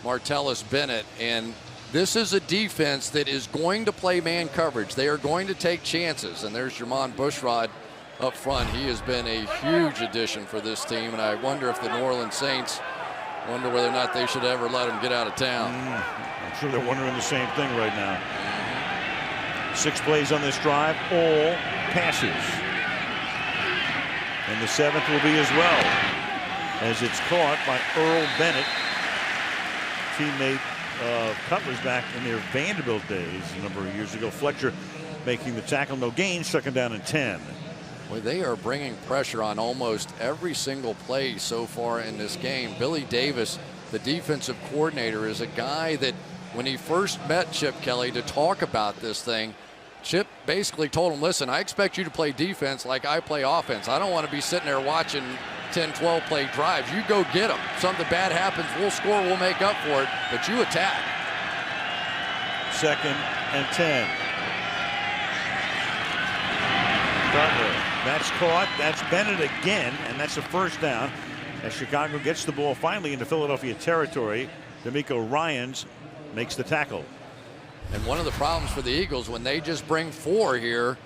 Martellus Bennett. And this is a defense that is going to play man coverage. They are going to take chances. And there's Jermon Bushrod up front. He has been a huge addition for this team. And I wonder if the New Orleans Saints wonder whether or not they should ever let him get out of town. I'm sure they're wondering the same thing right now. 6 plays on this drive, all passes. And the 7th will be as well, as it's caught by Earl Bennett, teammate of Cutler's back in their Vanderbilt days a number of years ago. Fletcher making the tackle, no gain, 2nd down and 10. Well, they are bringing pressure on almost every single play so far in this game. Billy Davis, the defensive coordinator, is a guy that when he first met Chip Kelly to talk about this thing, Chip basically told him, listen, I expect you to play defense like I play offense. I don't want to be sitting there watching 10, 12 play drives. You go get them. Something bad happens, we'll score, we'll make up for it, but you attack. 2nd and 10. Cutler, that's caught. That's Bennett again, and that's a 1st down as Chicago gets the ball finally into Philadelphia territory. D'Amico Ryans makes the tackle. And one of the problems for the Eagles, when they just bring 4 here,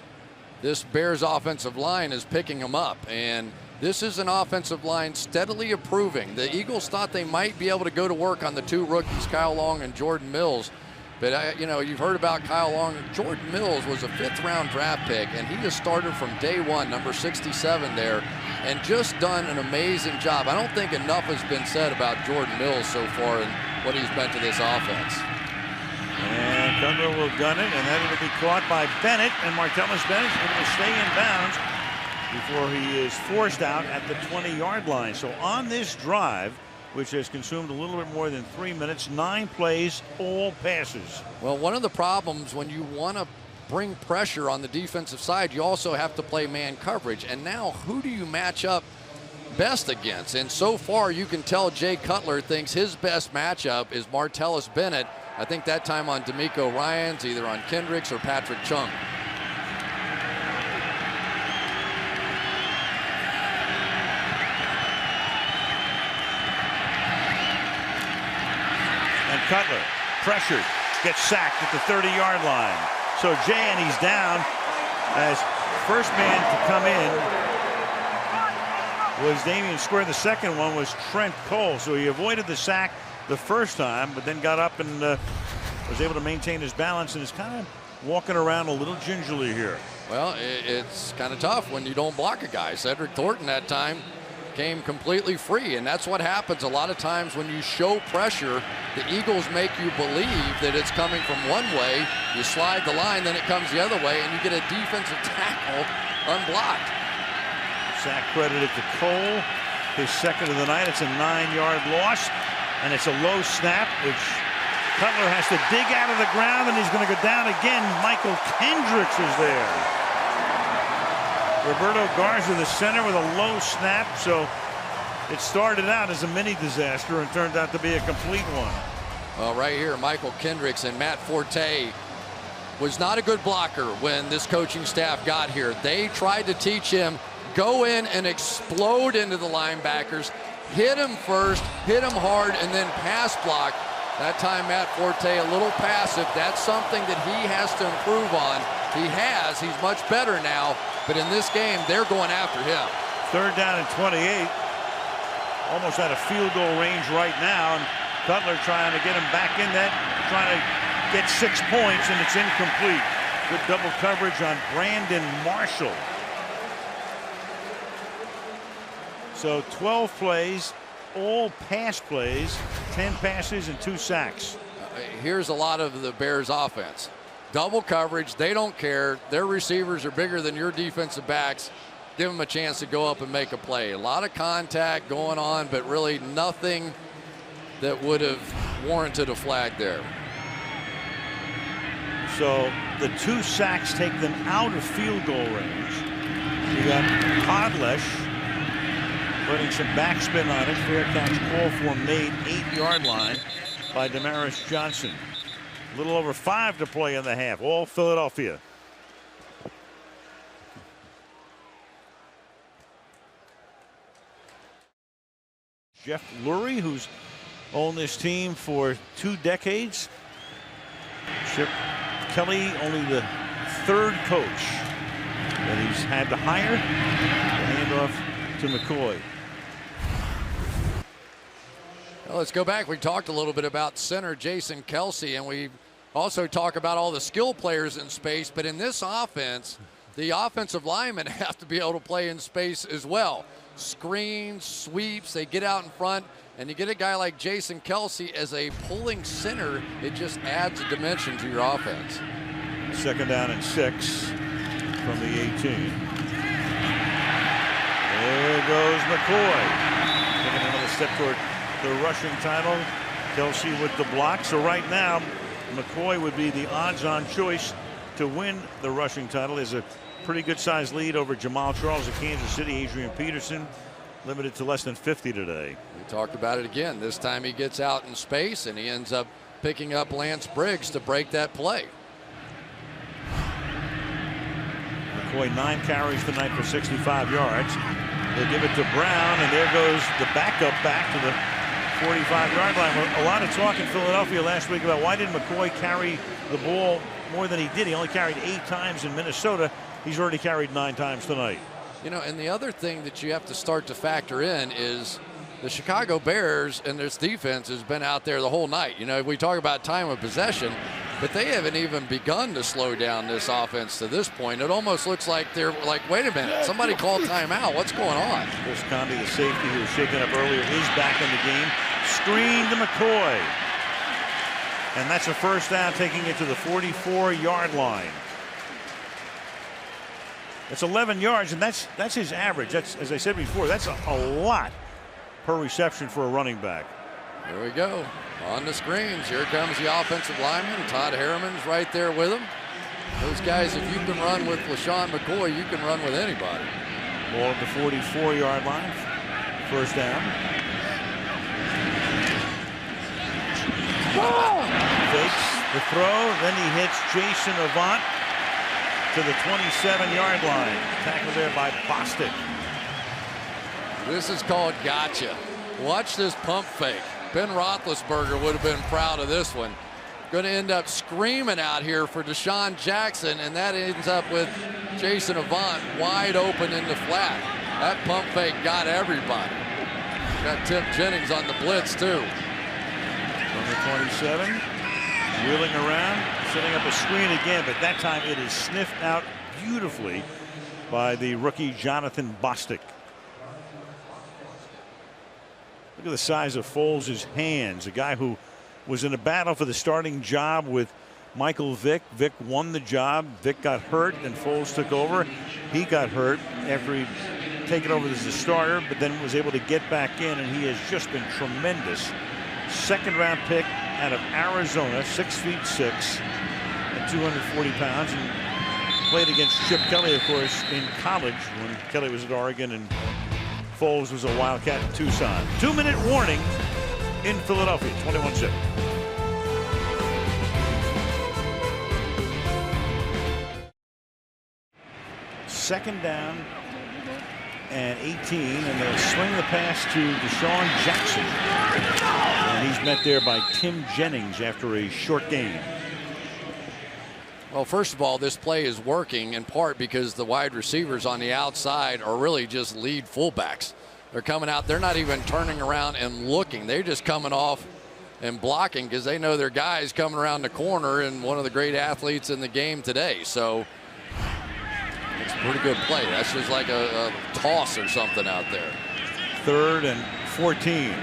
this Bears offensive line is picking them up. And this is an offensive line steadily improving. The Eagles thought they might be able to go to work on the 2 rookies, Kyle Long and Jordan Mills. But, you know, you've heard about Kyle Long. Jordan Mills was a 5th-round draft pick, and he has started from day 1, number 67 there, and just done an amazing job. I don't think enough has been said about Jordan Mills so far and what he's meant to this offense. And Cutler will gun it, and then it'll be caught by Bennett, and Martellus Bennett will stay in bounds before he is forced out at the 20-yard line. So on this drive, which has consumed a little bit more than 3 minutes, 9 plays, all passes. Well, one of the problems when you want to bring pressure on the defensive side, you also have to play man coverage. And now who do you match up best against? And so far you can tell Jay Cutler thinks his best matchup is Martellus Bennett. I think that time on D'Amico Ryans, either on Kendricks or Patrick Chung. And Cutler, pressured, gets sacked at the 30-yard line. So Jay, he's down as first man to come in was Damian Square. The second one was Trent Cole. So he avoided the sack the first time, but then got up and was able to maintain his balance and is kind of walking around a little gingerly here. Well, it's kind of tough when you don't block a guy. Cedric Thornton that time came completely free, and that's what happens a lot of times when you show pressure. The Eagles make you believe that it's coming from one way. You slide the line, then it comes the other way, and you get a defensive tackle unblocked. Sack credited to Cole, his 2nd of the night. It's a 9-yard loss, and it's a low snap, which Cutler has to dig out of the ground, and he's going to go down again. Michael Kendricks is there. Roberto Garza, the center, with a low snap. So it started out as a mini disaster and turned out to be a complete one. Well, right here, Michael Kendricks, and Matt Forte was not a good blocker when this coaching staff got here. They tried to teach him, go in and explode into the linebackers, hit him first, hit him hard, and then pass block. That time, Matt Forte a little passive. That's something that he has to improve on. He has. He's much better now. But in this game, they're going after him. 3rd down and 28. Almost out of field goal range right now. And Cutler trying to get him back in that, trying to get 6 points, and it's incomplete. Good double coverage on Brandon Marshall. So 12 plays, all pass plays, 10 passes and 2 sacks. Here's a lot of the Bears offense. Double coverage, they don't care. Their receivers are bigger than your defensive backs. Give them a chance to go up and make a play. A lot of contact going on, but really nothing that would have warranted a flag there. So the 2 sacks take them out of field goal range. You got Podlesh putting some backspin on it. Fair catch call for made, 8-yard line by Damaris Johnson. A little over 5 to play in the half. All Philadelphia. Jeff Lurie, who's owned this team for 2 decades. Chip Kelly, only the 3rd coach that he's had to hire. The handoff to McCoy. Well, let's go back. We talked a little bit about center Jason Kelce, and we also talk about all the skill players in space. But in this offense, the offensive linemen have to be able to play in space as well. Screens, sweeps, they get out in front, and you get a guy like Jason Kelce as a pulling center, it just adds a dimension to your offense. 2nd down and 6 from the 18. There goes McCoy. Taking another step toward the rushing title. Kelce with the block. So right now, McCoy would be the odds-on choice to win the rushing title. Is a pretty good sized lead over Jamal Charles of Kansas City. Adrian Peterson limited to less than 50 today. We talked about it again. This time he gets out in space and he ends up picking up Lance Briggs to break that play. McCoy 9 carries tonight for 65 yards. They give it to Brown, and there goes the backup back to the 45-yard line. A lot of talk in Philadelphia last week about why didn't McCoy carry the ball more than he did. He only carried 8 times in Minnesota. He's already carried 9 times tonight. You know, and the other thing that you have to start to factor in is the Chicago Bears and this defense has been out there the whole night. You know, we talk about time of possession, but they haven't even begun to slow down this offense to this point. It almost looks like they're like, wait a minute, somebody call timeout. What's going on? Chris Conde, the safety who was shaken up earlier, is back in the game. Screen to McCoy. And that's a 1st down, taking it to the 44-yard line. That's 11 yards, and that's his average. That's, as I said before, that's a lot per reception for a running back. Here we go. On the screens, here comes the offensive lineman. Todd Harriman's right there with him. Those guys, if you can run with LaShawn McCoy, you can run with anybody. Ball at the 44-yard line. 1st down. Fakes the throw, then he hits Jason Avant to the 27-yard line. Tackled there by Bostic. This is called gotcha. Watch this pump fake. Ben Roethlisberger would have been proud of this one. Going to end up screaming out here for Deshaun Jackson, and that ends up with Jason Avant wide open in the flat. That pump fake got everybody. Got Tim Jennings on the blitz too. From the 27, wheeling around, setting up a screen again, but that time it is sniffed out beautifully by the rookie Jonathan Bostic. Look at the size of Foles' hands. A guy who was in a battle for the starting job with Michael Vick. Vick won the job. Vick got hurt, and Foles took over. He got hurt after he'd taken over as a starter, but then was able to get back in, and he has just been tremendous. 2nd-round pick out of Arizona, 6'6" at 240 pounds, and played against Chip Kelly, of course, in college when Kelly was at Oregon and Foles was a Wildcat in Tucson. 2-minute warning in Philadelphia, 21-7. Second down and 18, and they'll swing the pass to Deshaun Jackson. And he's met there by Tim Jennings after a short gain. Well, first of all, this play is working in part because the wide receivers on the outside are really just lead fullbacks. They're coming out. They're not even turning around and looking. They're just coming off and blocking because they know their guy's coming around the corner and one of the great athletes in the game today. So it's a pretty good play. That's just like a toss or something out there. 3rd and 14.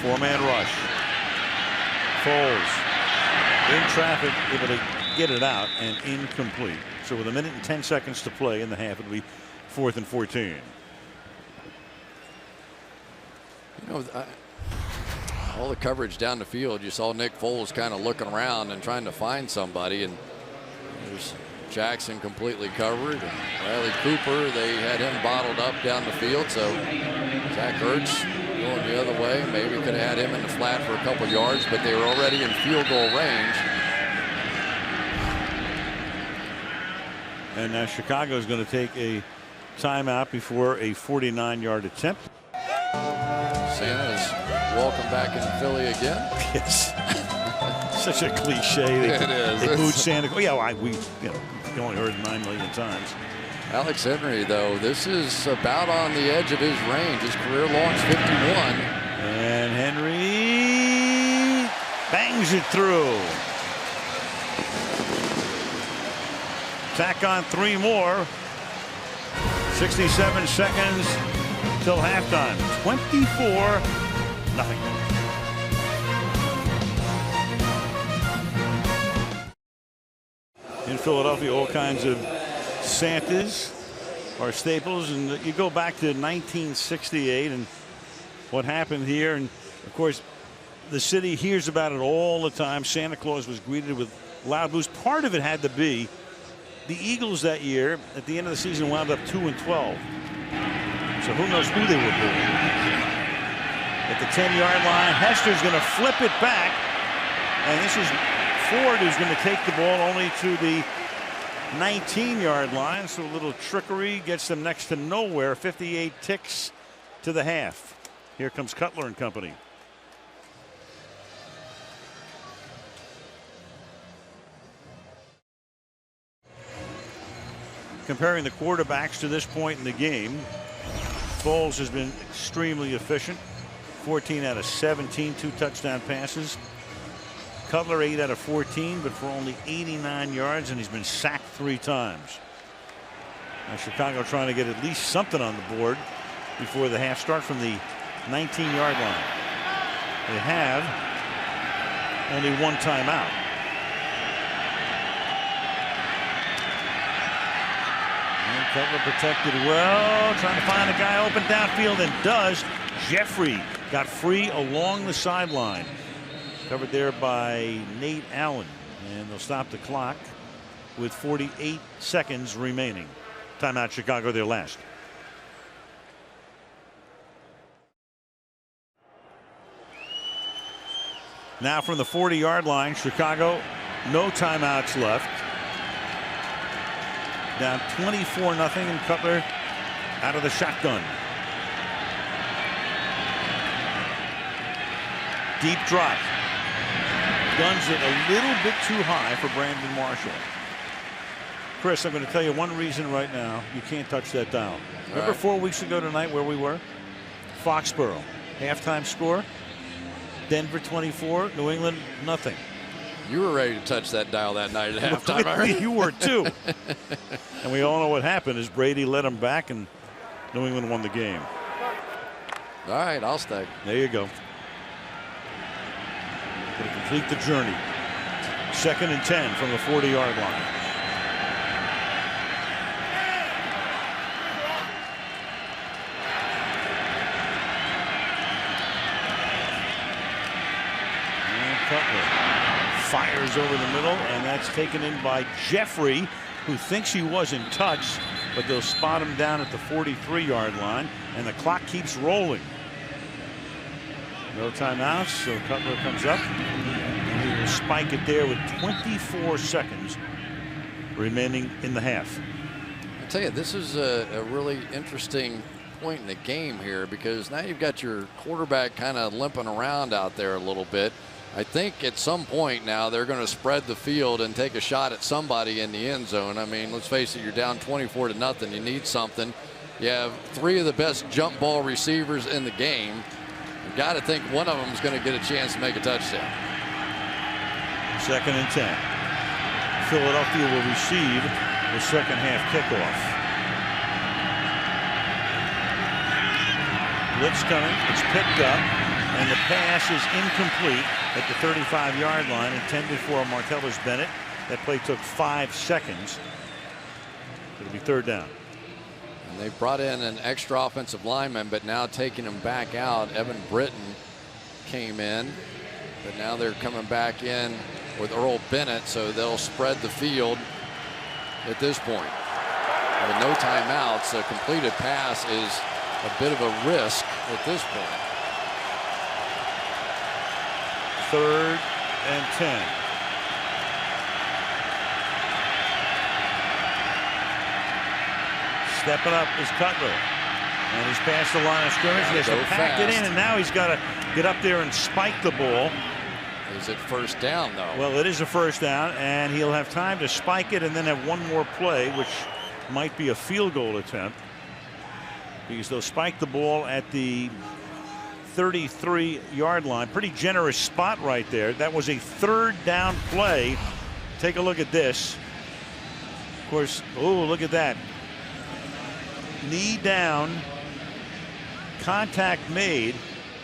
Four-man rush. Foles in traffic, able to get it out and incomplete. So with 1 minute and 10 seconds to play in the half, it'll be 4th and 14. You know, all the coverage down the field, you saw Nick Foles kind of looking around and trying to find somebody, and there's Jackson completely covered, and Riley Cooper, they had him bottled up down the field, so Zach Ertz going the other way. Maybe could have had him in the flat for a couple yards, but they were already in field goal range. And now Chicago is going to take a timeout before a 49-yard attempt. Santa's welcome back in Philly again. Yes. Such a cliche. It is. They booed Santa. Oh, yeah, we only heard it 9 million times. Alex Henry, though, this is about on the edge of his range. His career long's 51. And Henry bangs it through. Tack on 3 more. 67 seconds till halftime. 24-0. In Philadelphia, all kinds of Santas are staples, and you go back to 1968 and what happened here, and of course the city hears about it all the time. Santa Claus was greeted with loud boos. Part of it had to be the Eagles that year at the end of the season wound up 2-12. So who knows who they were booing. At the 10-yard line, Hester's going to flip it back, and this is Ford who's going to take the ball only to the 19-yard line. So a little trickery gets them next to nowhere. 58 ticks to the half. Here comes Cutler and company. Comparing the quarterbacks to this point in the game, Foles has been extremely efficient. 14 out of 17, 2 touchdown passes. Cutler 8 out of 14, but for only 89 yards, and he's been sacked 3 times. Now Chicago trying to get at least something on the board before the half start from the 19-yard line. They have only 1 timeout. And Cutler protected well, trying to find a guy open downfield, and does. Jeffrey got free along the sideline. Covered there by Nate Allen, and they'll stop the clock with 48 seconds remaining. Timeout Chicago, their last. Now from the 40-yard line, Chicago, no timeouts left. Down 24-0, and Cutler out of the shotgun. Deep drop. Guns it a little bit too high for Brandon Marshall. Chris, I'm going to tell you one reason right now you can't touch that dial. Remember 4 weeks ago tonight where we were? Foxborough. Halftime score. Denver 24, New England nothing. You were ready to touch that dial that night at halftime. You were too. And we all know what happened is Brady led them back and New England won the game. All right, I'll stay. There you go. Going to complete the journey. 2nd and 10 from the 40-yard line. And Cutler fires over the middle, and that's taken in by Jeffrey, who thinks he was in touch, but they'll spot him down at the 43-yard line, and the clock keeps rolling. No timeouts, so Cutler comes up, and he will spike it there with 24 seconds remaining in the half. I tell you, this is a really interesting point in the game here, because now you've got your quarterback kind of limping around out there a little bit. I think at some point now they're going to spread the field and take a shot at somebody in the end zone. I mean, let's face it, you're down 24-0. You need something. You have 3 of the best jump ball receivers in the game. You've got to think one of them is going to get a chance to make a touchdown. 2nd and 10. Philadelphia will receive the second half kickoff. Blitz coming. It's picked up, and the pass is incomplete at the 35-yard line, intended for Martellus Bennett. That play took 5 seconds. It'll be 3rd down. And they brought in an extra offensive lineman, but now taking him back out. Evan Britton came in, but now they're coming back in with Earl Bennett, so they'll spread the field at this point. With no timeouts, a completed pass is a bit of a risk at this point. 3rd and 10. Stepping up is Cutler. And he's past the line of scrimmage. He has to pack it in, and now he's got to get up there and spike the ball. Is it first down, though? Well, it is a first down, and he'll have time to spike it and then have one more play, which might be a field goal attempt, because they'll spike the ball at the 33-yard line. Pretty generous spot right there. That was a third down play. Take a look at this. Of course, oh, look at that. Knee down, contact made,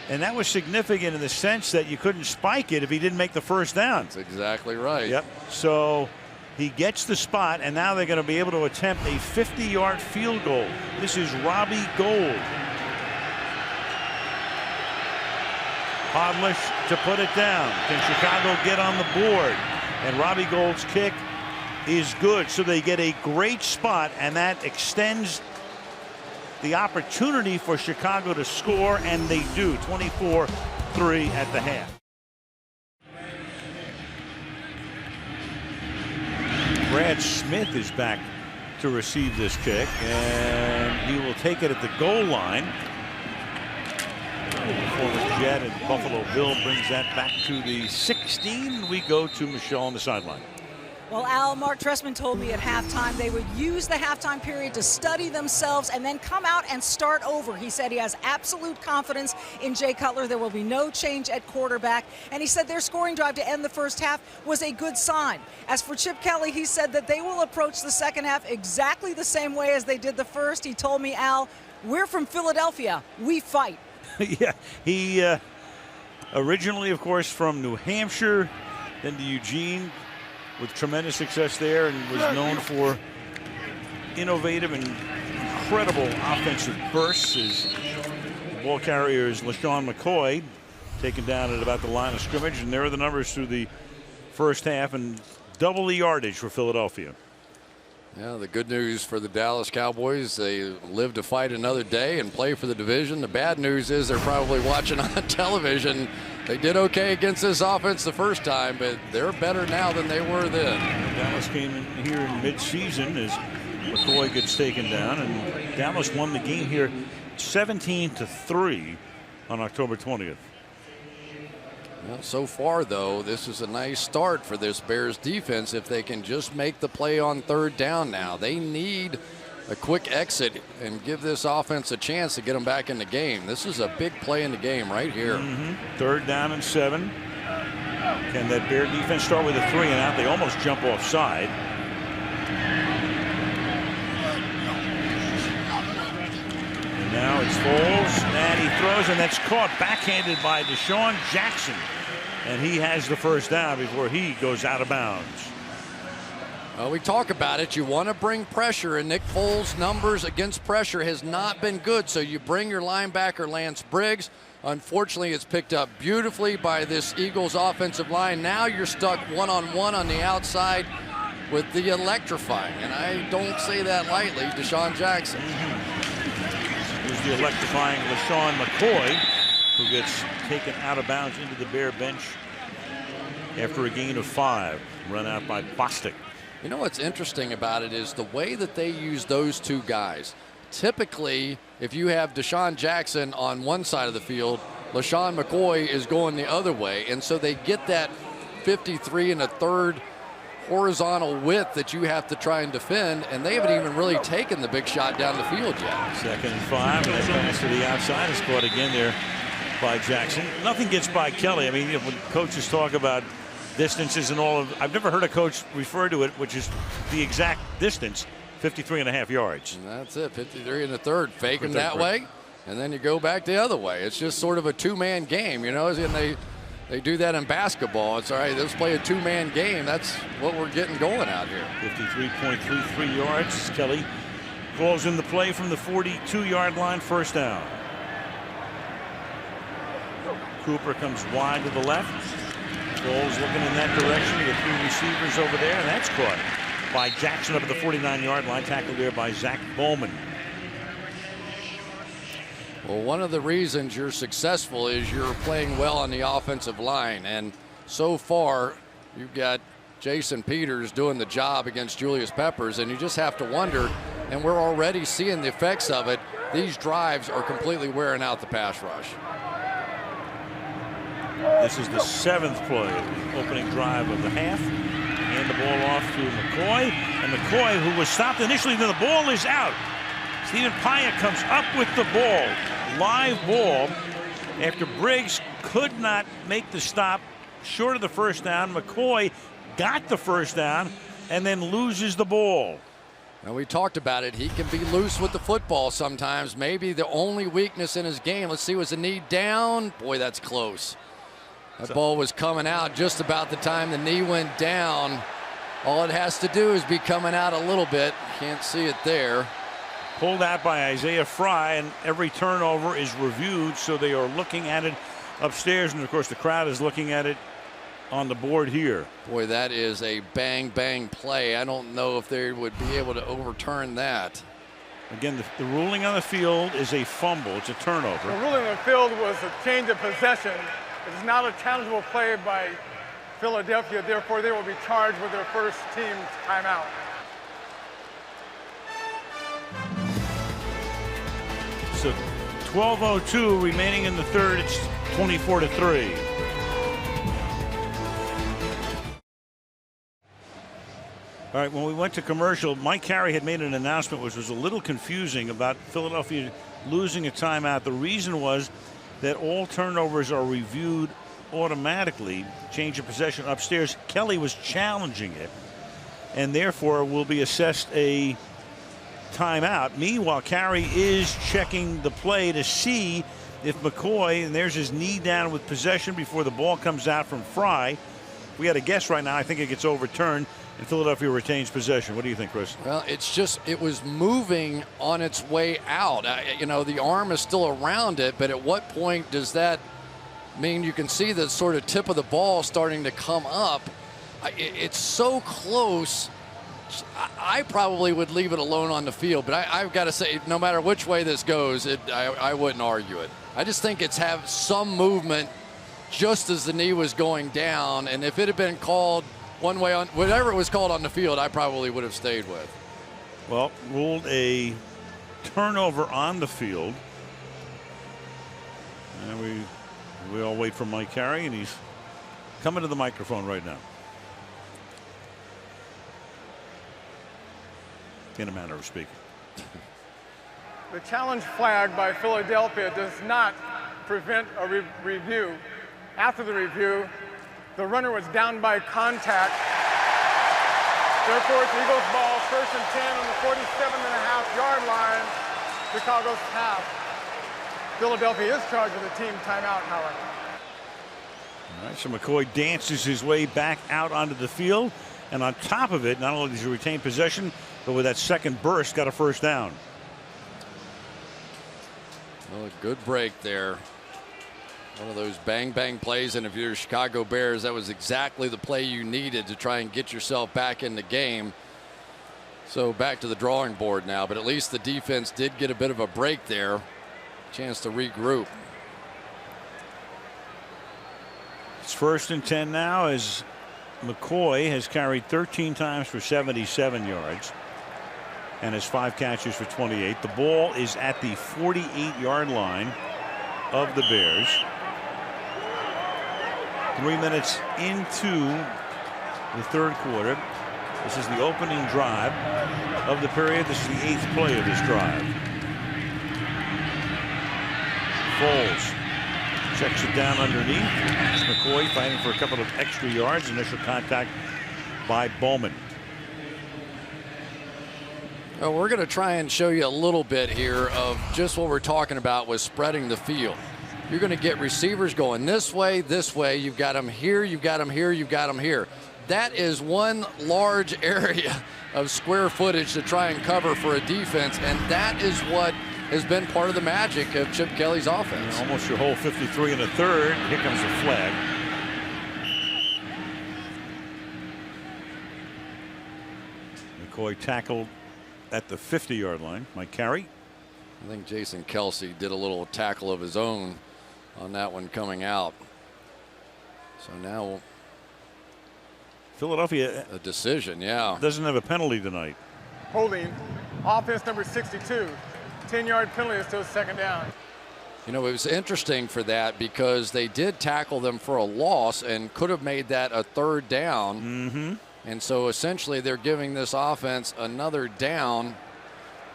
and that was significant in the sense that you couldn't spike it if he didn't make the first down. That's exactly right. Yep. So he gets the spot, and now they're going to be able to attempt a 50-yard field goal. This is Robbie Gould. Podlish to put it down. Can Chicago get on the board? And Robbie Gould's kick is good. So they get a great spot, and that extends the opportunity for Chicago to score, and they do. 24-3 at the half. Brad Smith is back to receive this kick, and he will take it at the goal line. The former Jet and Buffalo Bill brings that back to the 16. We go to Michelle on the sideline. Well, Al, Mark Trestman told me at halftime they would use the halftime period to study themselves and then come out and start over. He said he has absolute confidence in Jay Cutler. There will be no change at quarterback. And he said their scoring drive to end the first half was a good sign. As for Chip Kelly, he said that they will approach the second half exactly the same way as they did the first. He told me, Al, we're from Philadelphia. We fight. Yeah, he originally, of course, from New Hampshire, then to Eugene, with tremendous success there, and was known for innovative and incredible offensive bursts. His ball carrier is LaShawn McCoy, taken down at about the line of scrimmage, and there are the numbers through the first half, and double the yardage for Philadelphia. Yeah, the good news for the Dallas Cowboys, they live to fight another day and play for the division. The bad news is they're probably watching on television. They did okay against this offense the first time, but they're better now than they were then. Dallas came in here in midseason as McCoy gets taken down, and Dallas won the game here 17-3 on October 20th. Well, so far, though, this is a nice start for this Bears defense if they can just make the play on third down now. They need a quick exit and give this offense a chance to get them back in the game. This is a big play in the game right here. Third down and 7. Can that Bear defense start with a 3-and-out? They almost jump offside. And now it's Foles, and he throws, and that's caught backhanded by Deshaun Jackson. And he has the first down before he goes out of bounds. Well, we talk about it. You want to bring pressure, and Nick Foles' numbers against pressure has not been good. So you bring your linebacker, Lance Briggs. Unfortunately, it's picked up beautifully by this Eagles offensive line. Now you're stuck one-on-one on the outside with the electrifying, and I don't say that lightly, Deshaun Jackson. Here's the electrifying LaShawn McCoy, who gets taken out of bounds into the Bear bench after a gain of 5, run out by Bostic. You know what's interesting about it is the way that they use those two guys. Typically, if you have Deshaun Jackson on one side of the field, LaShawn McCoy is going the other way, and so they get that 53 1/3 horizontal width that you have to try and defend, and they haven't even really taken the big shot down the field yet. 2nd and 5, and that pass to the outside is caught again there by Jackson. Nothing gets by Kelly. I mean, when coaches talk about distances and all of, I've never heard a coach refer to it, which is the exact distance, 53.5 yards. And that's it, 53 1/3. Fake them that way, and then you go back the other way. It's just sort of a two-man game, you know, and they do that in basketball. It's all right, let's play a two-man game. That's what we're getting going out here. 53.33 yards. Kelly calls in the play from the 42-yard line, first down. Cooper comes wide to the left. Foles looking in that direction. You get 3 receivers over there, and that's caught by Jackson up at the 49-yard line, tackled there by Zach Bowman. Well, one of the reasons you're successful is you're playing well on the offensive line, and so far you've got Jason Peters doing the job against Julius Peppers, and you just have to wonder, and we're already seeing the effects of it. These drives are completely wearing out the pass rush. This is the 7th play of the opening drive of the half. Hand the ball off to McCoy. And McCoy, who was stopped initially, then the ball is out. Stephen Pyatt comes up with the ball. Live ball after Briggs could not make the stop short of the first down. McCoy got the first down and then loses the ball. And we talked about it. He can be loose with the football sometimes. Maybe the only weakness in his game. Let's see, was the knee down? Boy, that's close. That ball was coming out just about the time the knee went down. All it has to do is be coming out a little bit. Can't see it there. Pulled out by Isaiah Fry, and every turnover is reviewed, so they are looking at it upstairs, and of course the crowd is looking at it on the board here. Boy, that is a bang play. I don't know if they would be able to overturn that. Again, the ruling on the field is a fumble. It's a turnover. The ruling on the field was a change of possession. It is not a challengeable play by Philadelphia. Therefore, they will be charged with their first team timeout. So 12:02 remaining in the third. It's 24-3. All right, when we went to commercial, Mike Carey had made an announcement which was a little confusing about Philadelphia losing a timeout. The reason was that all turnovers are reviewed automatically. Change of possession upstairs. Kelly was challenging it, and therefore will be assessed a timeout. Meanwhile, Carey is checking the play to see if McCoy, and there's his knee down with possession before the ball comes out from Fry. If we had a guess right now, I think it gets overturned and Philadelphia retains possession. What do you think, Chris? Well, it's just, it was moving on its way out. You know, the arm is still around it, but at what point does that mean you can see the sort of tip of the ball starting to come up? It's so close. I probably would leave it alone on the field, but I've got to say, no matter which way this goes, I wouldn't argue it. I just think it's have some movement just as the knee was going down, and if it had been called one way on whatever it was called on the field, I probably would have stayed with. Well, ruled a turnover on the field, and we all wait for Mike Carey, and he's coming to the microphone right now. In a manner of speaking. The challenge flag by Philadelphia does not prevent a review. After the review, the runner was down by contact. Therefore, it's Eagles ball, 1st and 10 on the 47.5-yard line. Chicago's half. Philadelphia is charged with a team timeout, however. All right, so McCoy dances his way back out onto the field, and on top of it, not only does he retain possession, but with that second burst, got a first down. Well, a good break there. One of those bang plays, and if you're Chicago Bears, that was exactly the play you needed to try and get yourself back in the game. So back to the drawing board now, but at least the defense did get a bit of a break there. Chance to regroup. It's 1st and 10 now as McCoy has carried 13 times for 77 yards and has 5 catches for 28. The ball is at the 48-yard line of the Bears. 3 minutes into the third quarter. This is the opening drive of the period. This is the 8th play of this drive. Foles checks it down underneath. It's McCoy fighting for a couple of extra yards. Initial contact by Bowman. Well, we're going to try and show you a little bit here of just what we're talking about with spreading the field. You're going to get receivers going this way. You've got them here, you've got them here, you've got them here. That is one large area of square footage to try and cover for a defense, and that is what has been part of the magic of Chip Kelly's offense. Almost your whole 53 and a third. Here comes the flag. McCoy tackled at the 50-yard line. Mike Carey. I think Jason Kelsey did a little tackle of his own on that one coming out. So now Philadelphia a decision, yeah. Doesn't have a penalty tonight. Holding Offense number 62. 10-yard penalty is still second down. You know, it was interesting for that because they did tackle them for a loss and could have made that a third down. And so essentially they're giving this offense another down.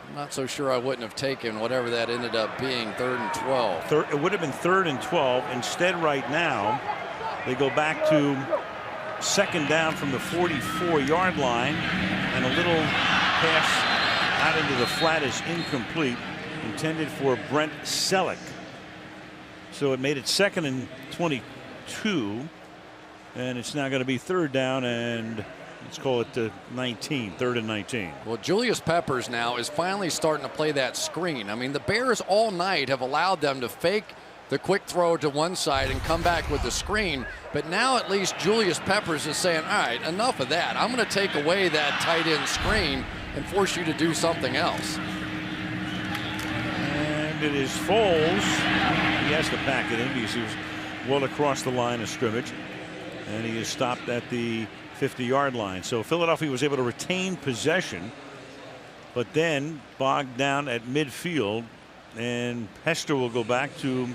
I'm not so sure I wouldn't have taken whatever that ended up being, 3rd and 12. It would have been 3rd and 12. Instead, right now, they go back to second down from the 44-yard line, and a little pass out into the flat is incomplete, intended for Brent Selleck. So it made it 2nd and 22, and it's now going to be 3rd down, and let's call it 19, 3rd and 19. Well, Julius Peppers now is finally starting to play that screen. I mean, the Bears all night have allowed them to fake the quick throw to one side and come back with the screen. But now at least Julius Peppers is saying, all right, enough of that. I'm going to take away that tight end screen and force you to do something else. And it is Foles. He has to pack it in because he was well across the line of scrimmage. And he is stopped at the 50-yard line. So Philadelphia was able to retain possession, but then bogged down at midfield, and Hester will go back to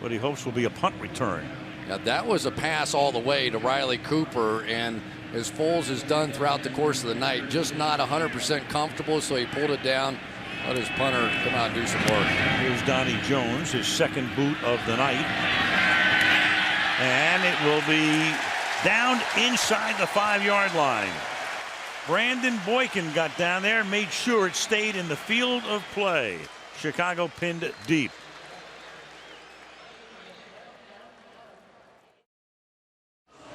what he hopes will be a punt return. Now that was a pass all the way to Riley Cooper, and as Foles has done throughout the course of the night, just not 100% comfortable, so he pulled it down, let his punter come out and do some work. Here's Donnie Jones, his second boot of the night, and it will be down inside the 5-yard line. Brandon Boykin got down there, made sure it stayed in the field of play. Chicago pinned deep.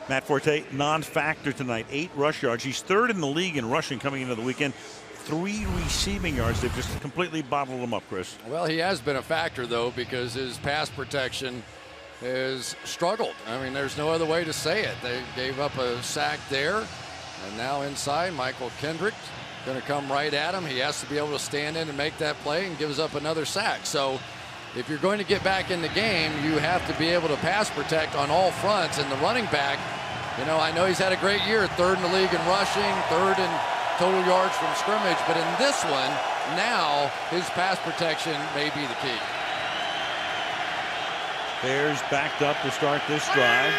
Matt Forte, non-factor tonight. 8 rush yards. He's 3rd in the league in rushing coming into the weekend. 3 receiving yards. They've just completely bottled him up, Chris. Well, he has been a factor, though, because his pass protection has struggled. I mean, there's no other way to say it. They gave up a sack there, and now inside, Michael Kendrick going to come right at him. He has to be able to stand in and make that play, and gives up another sack. So if you're going to get back in the game, you have to be able to pass protect on all fronts. And the running back, you know, I know he's had a great year, 3rd in the league in rushing, 3rd in total yards from scrimmage, but in this one, now his pass protection may be the key. Bears backed up to start this drive.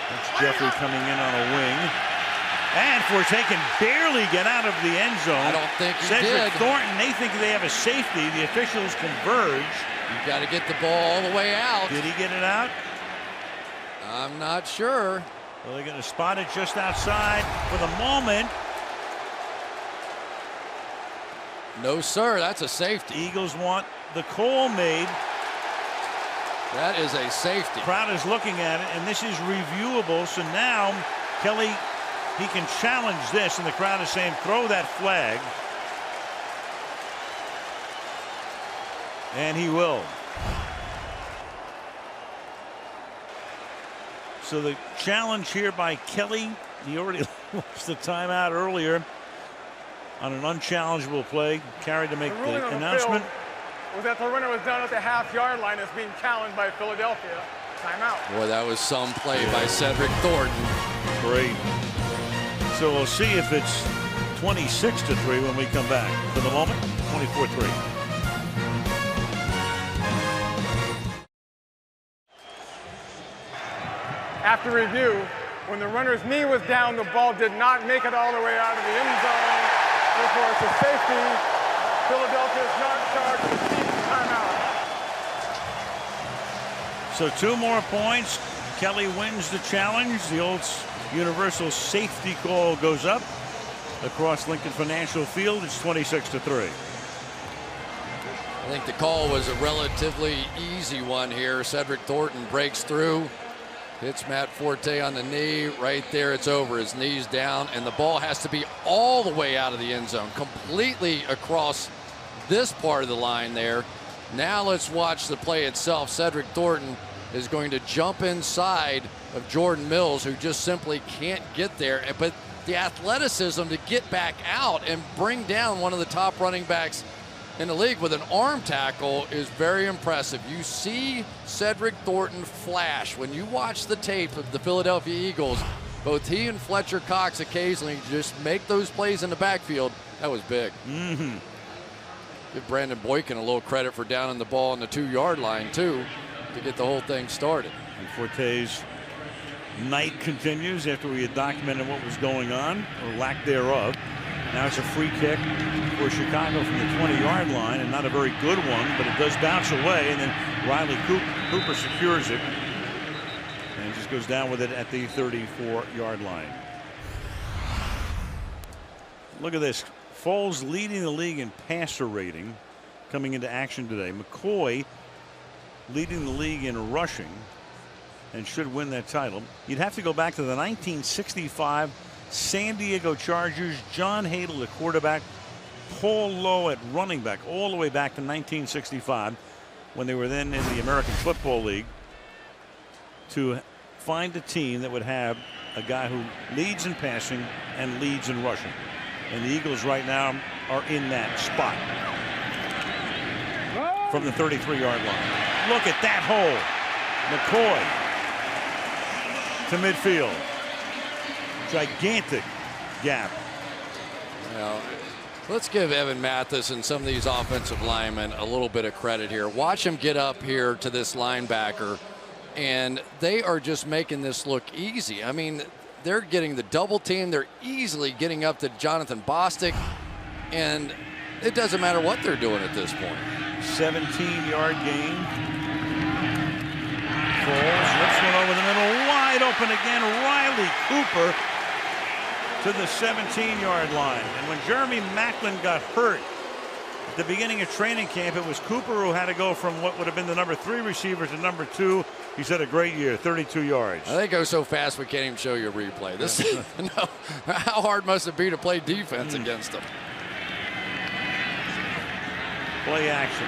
That's Jeffrey coming in on a wing. And Forte can barely get out of the end zone. I don't think he Cedric did. Thornton, they think they have a safety. The officials converge. You've got to get the ball all the way out. Did he get it out? I'm not sure. Well, they're going to spot it just outside for the moment. No, sir. That's a safety. Eagles want the call made. That is a safety. Crowd is looking at it, and this is reviewable. So now Kelly, he can challenge this, and the crowd is saying throw that flag. And he will. So the challenge here by Kelly, he already lost the timeout earlier on an unchallengeable play, carried to make the announcement. Was that the runner was down at the half-yard line is being challenged by Philadelphia. Timeout. Boy, that was some play by Cedric Thornton. Great. So we'll see if it's 26-3 when we come back. For the moment, 24-3. After review, when the runner's knee was down, the ball did not make it all the way out of the end zone. Therefore, it's a safety. Philadelphia is not charged with team timeout. So 2 more points. Kelly wins the challenge. The old universal safety call goes up across Lincoln Financial Field. It's 26-3. I think the call was a relatively easy one here. Cedric Thornton breaks through, hits Matt Forte on the knee. Right there, it's over. His knee's down, and the ball has to be all the way out of the end zone, completely across this part of the line there. Now let's watch the play itself. Cedric Thornton is going to jump inside of Jordan Mills, who just simply can't get there. But the athleticism to get back out and bring down one of the top running backs in the league with an arm tackle is very impressive. You see Cedric Thornton flash when you watch the tape of the Philadelphia Eagles. both he and Fletcher Cox occasionally just make those plays in the backfield. That was big. Give Brandon Boykin a little credit for downing the ball on the 2-yard line, too, to get the whole thing started. And Forte's night continues after we had documented what was going on, or lack thereof. Now it's a free kick for Chicago from the 20-yard line, and not a very good one, but it does bounce away, and then Riley Cooper secures it and just goes down with it at the 34-yard line. Look at this. Foles leading the league in passer rating coming into action today. McCoy leading the league in rushing and should win that title. You'd have to go back to the 1965 San Diego Chargers. John Hadle at quarterback, Paul Lowe at running back, all the way back to 1965 when they were then in the American Football League, to find a team that would have a guy who leads in passing and leads in rushing. And the Eagles right now are in that spot from the 33-yard line. Look at that hole. McCoy to midfield. Gigantic gap. Well, let's give Evan Mathis and some of these offensive linemen a little bit of credit here. Watch him get up here to this linebacker, and they are just making this look easy. I mean, they're getting the double team. They're easily getting up to Jonathan Bostic, and it doesn't matter what they're doing at this point. 17-yard gain. Foles rips one over the middle, wide open again. Riley Cooper to the 17-yard line. And when Jeremy Maclin got hurt at the beginning of training camp, it was Cooper who had to go from what would have been the number 3 receiver to number 2. He's had a great year, 32 yards. They go so fast we can't even show you a replay. This, no, how hard must it be to play defense against them? Play action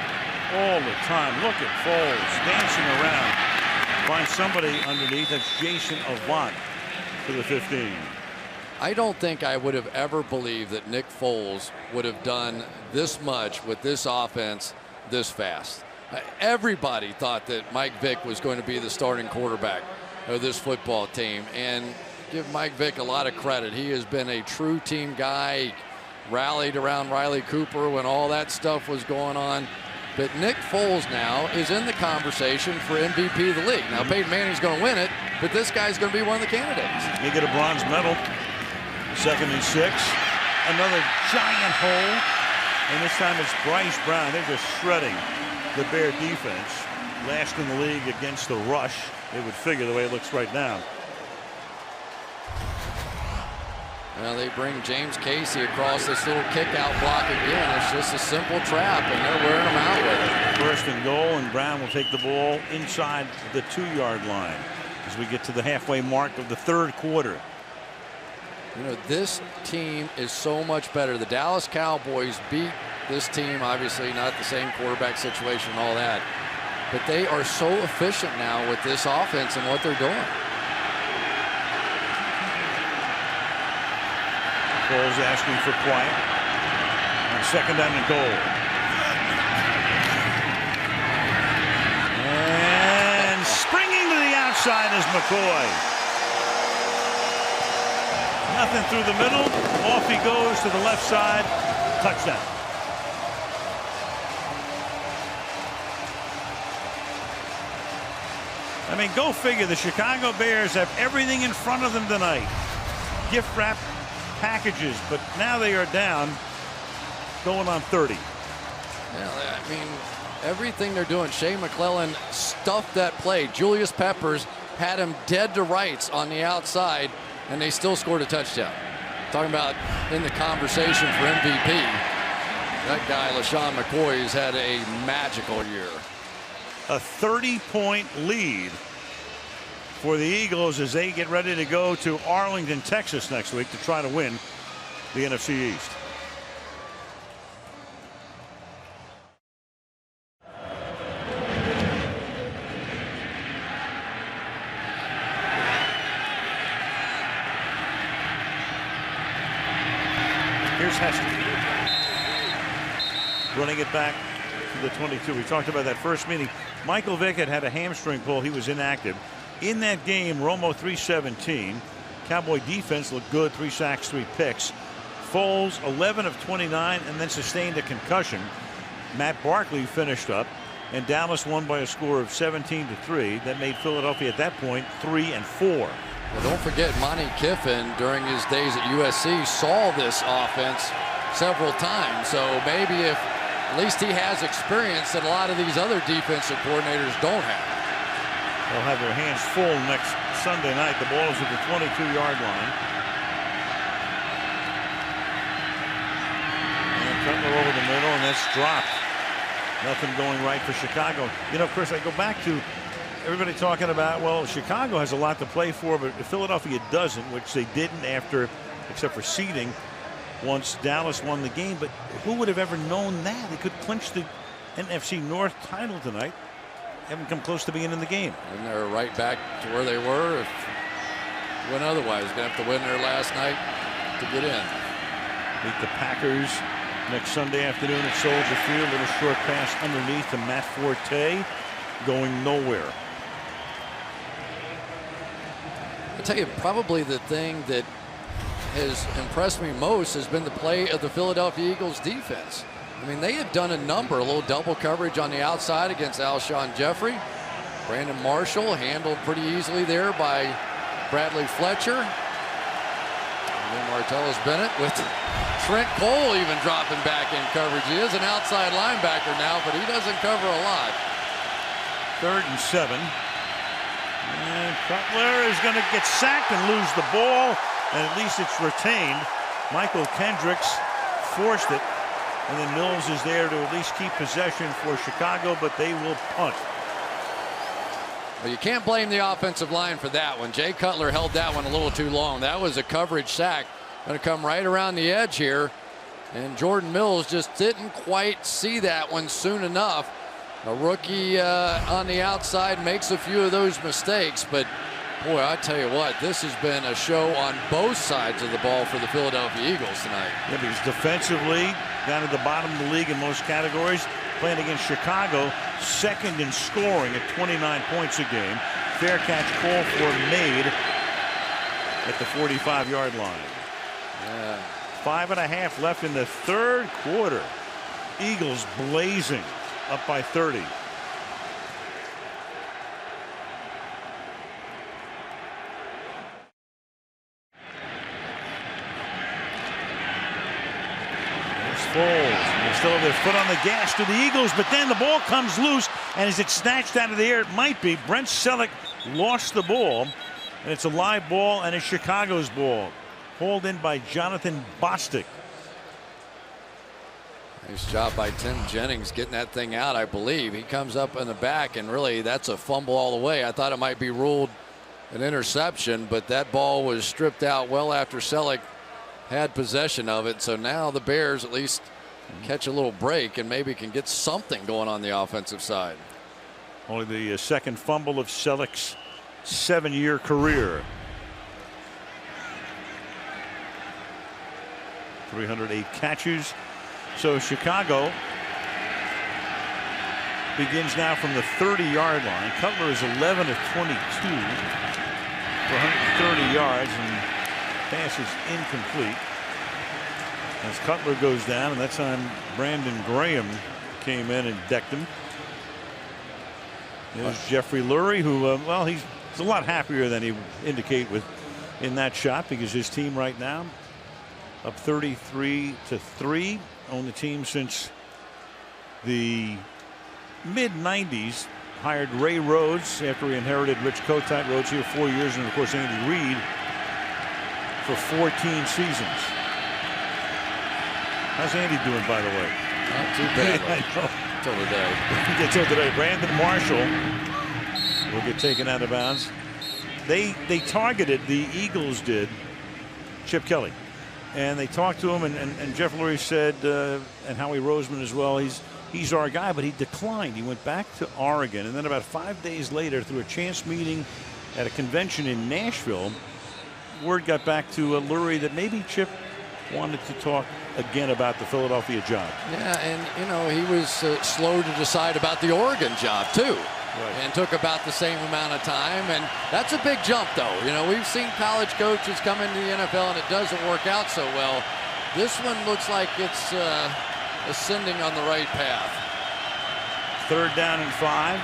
all the time. Look at Foles dancing around. Find somebody underneath. That's Jason Avant to the 15. I don't think I would have ever believed that Nick Foles would have done this much with this offense this fast. Everybody thought that Mike Vick was going to be the starting quarterback of this football team, and give Mike Vick a lot of credit. He has been a true team guy. He rallied around Riley Cooper when all that stuff was going on. But Nick Foles now is in the conversation for MVP of the league. Now, Peyton Manning's going to win it, but this guy's going to be one of the candidates. He get a bronze medal. 2nd and 6. Another giant hole. And this time it's Bryce Brown. They're just shredding the Bear defense. Last in the league against the rush. They would figure the way it looks right now. Well, they bring James Casey across this little kick-out block again. It's just a simple trap, and they're wearing them out with it. 1st and goal, and Brown will take the ball inside the 2-yard line as we get to the halfway mark of the 3rd quarter. You know, this team is so much better. The Dallas Cowboys beat this team, obviously not the same quarterback situation and all that, but they are so efficient now with this offense and what they're doing. Foles asking for quiet on 2nd down and goal. And springing to the outside is McCoy. Nothing through the middle. Off he goes to the left side. Touchdown. I mean, go figure. The Chicago Bears have everything in front of them tonight. Gift wrap packages, but now they are down, going on 30. Yeah, I mean, everything they're doing. Shea McClellan stuffed that play. Julius Peppers had him dead to rights on the outside, and they still scored a touchdown. Talking about in the conversation for MVP, that guy, LaShawn McCoy, has had a magical year. A 30-point lead for the Eagles as they get ready to go to Arlington, Texas next week to try to win the NFC East. Here's Hester running it back to the 22. We talked about that first meeting. Michael Vick had a hamstring pull. He was inactive. In that game, Romo 317, Cowboy defense looked good. 3 sacks, 3 picks. Foles 11 of 29 and then sustained a concussion. Matt Barkley finished up, and Dallas won by a score of 17-3. That made Philadelphia at that point 3-4. Well, don't forget Monty Kiffin during his days at USC saw this offense several times. So maybe if at least he has experience that a lot of these other defensive coordinators don't have. They'll have their hands full next Sunday night. The ball is at the 22-yard line. And Cutler over the middle, and that's dropped. Nothing going right for Chicago. You know, Chris, I go back to everybody talking about, well, Chicago has a lot to play for, but Philadelphia doesn't, which they didn't after, except for seeding, once Dallas won the game. But who would have ever known that? They could clinch the NFC North title tonight. Haven't come close to being in the game. And they're right back to where they were. If win otherwise, going to have to win there last night to get in. Meet the Packers next Sunday afternoon at Soldier Field. A little short pass underneath to Matt Forte, going nowhere. I tell you, probably the thing that has impressed me most has been the play of the Philadelphia Eagles defense. I mean, they had done a little double coverage on the outside against Alshon Jeffrey. Brandon Marshall handled pretty easily there by Bradley Fletcher. And then Martellus Bennett with Trent Cole even dropping back in coverage. He is an outside linebacker now, but he doesn't cover a lot. 3rd and 7. And Cutler is going to get sacked and lose the ball, and at least it's retained. Michael Kendricks forced it, and then Mills is there to at least keep possession for Chicago, but they will punt. Well, you can't blame the offensive line for that one. Jay Cutler held that one a little too long. That was a coverage sack. Going to come right around the edge here, and Jordan Mills just didn't quite see that one soon enough. A rookie on the outside makes a few of those mistakes, but boy, I tell you what, this has been a show on both sides of the ball for the Philadelphia Eagles tonight. Yeah, because defensively, down at the bottom of the league in most categories, playing against Chicago, 2nd in scoring at 29 points a game. Fair catch call for made at the 45-yard line. Yeah. 5.5 left in the 3rd quarter. Eagles blazing, up by 30. Foles. They still have their foot on the gas to the Eagles, but then the ball comes loose, and is it snatched out of the air? It might be. Brent Selleck lost the ball, and it's a live ball, and it's Chicago's ball. Hauled in by Jonathan Bostic. Nice job by Tim Jennings getting that thing out, I believe. He comes up in the back, and really that's a fumble all the way. I thought it might be ruled an interception, but that ball was stripped out well after Selleck had possession of it. So now the Bears at least catch a little break and maybe can get something going on the offensive side. Only the 2nd fumble of Selleck's 7-year career. 308 catches. So Chicago begins now from the 30-yard line. Cutler is 11 of 22 for 130 yards, and pass is incomplete as Cutler goes down, and that time Brandon Graham came in and decked him. There's Jeffrey Lurie, who well, he's a lot happier than he would indicate with in that shot, because his team right now up 33-3, own the team since the mid-90s. Hired Ray Rhodes after he inherited Rich Kotite. Rhodes here 4 years, and of course Andy Reid for 14 seasons. How's Andy doing, by the way? Not too bad. Until today. Until today. Brandon Marshall will get taken out of bounds. They targeted, the Eagles did, Chip Kelly. And they talked to him, and Jeff Lurie said, and Howie Roseman as well, he's our guy, but he declined. He went back to Oregon, and then about 5 days later, through a chance meeting at a convention in Nashville, word got back to Lurie that maybe Chip wanted to talk again about the Philadelphia job. Yeah, and you know, he was slow to decide about the Oregon job too. and took about the same amount of time. And that's a big jump, though. You know, we've seen college coaches come into the NFL and it doesn't work out so well. This one looks like it's ascending on the right path. 3rd down and 5.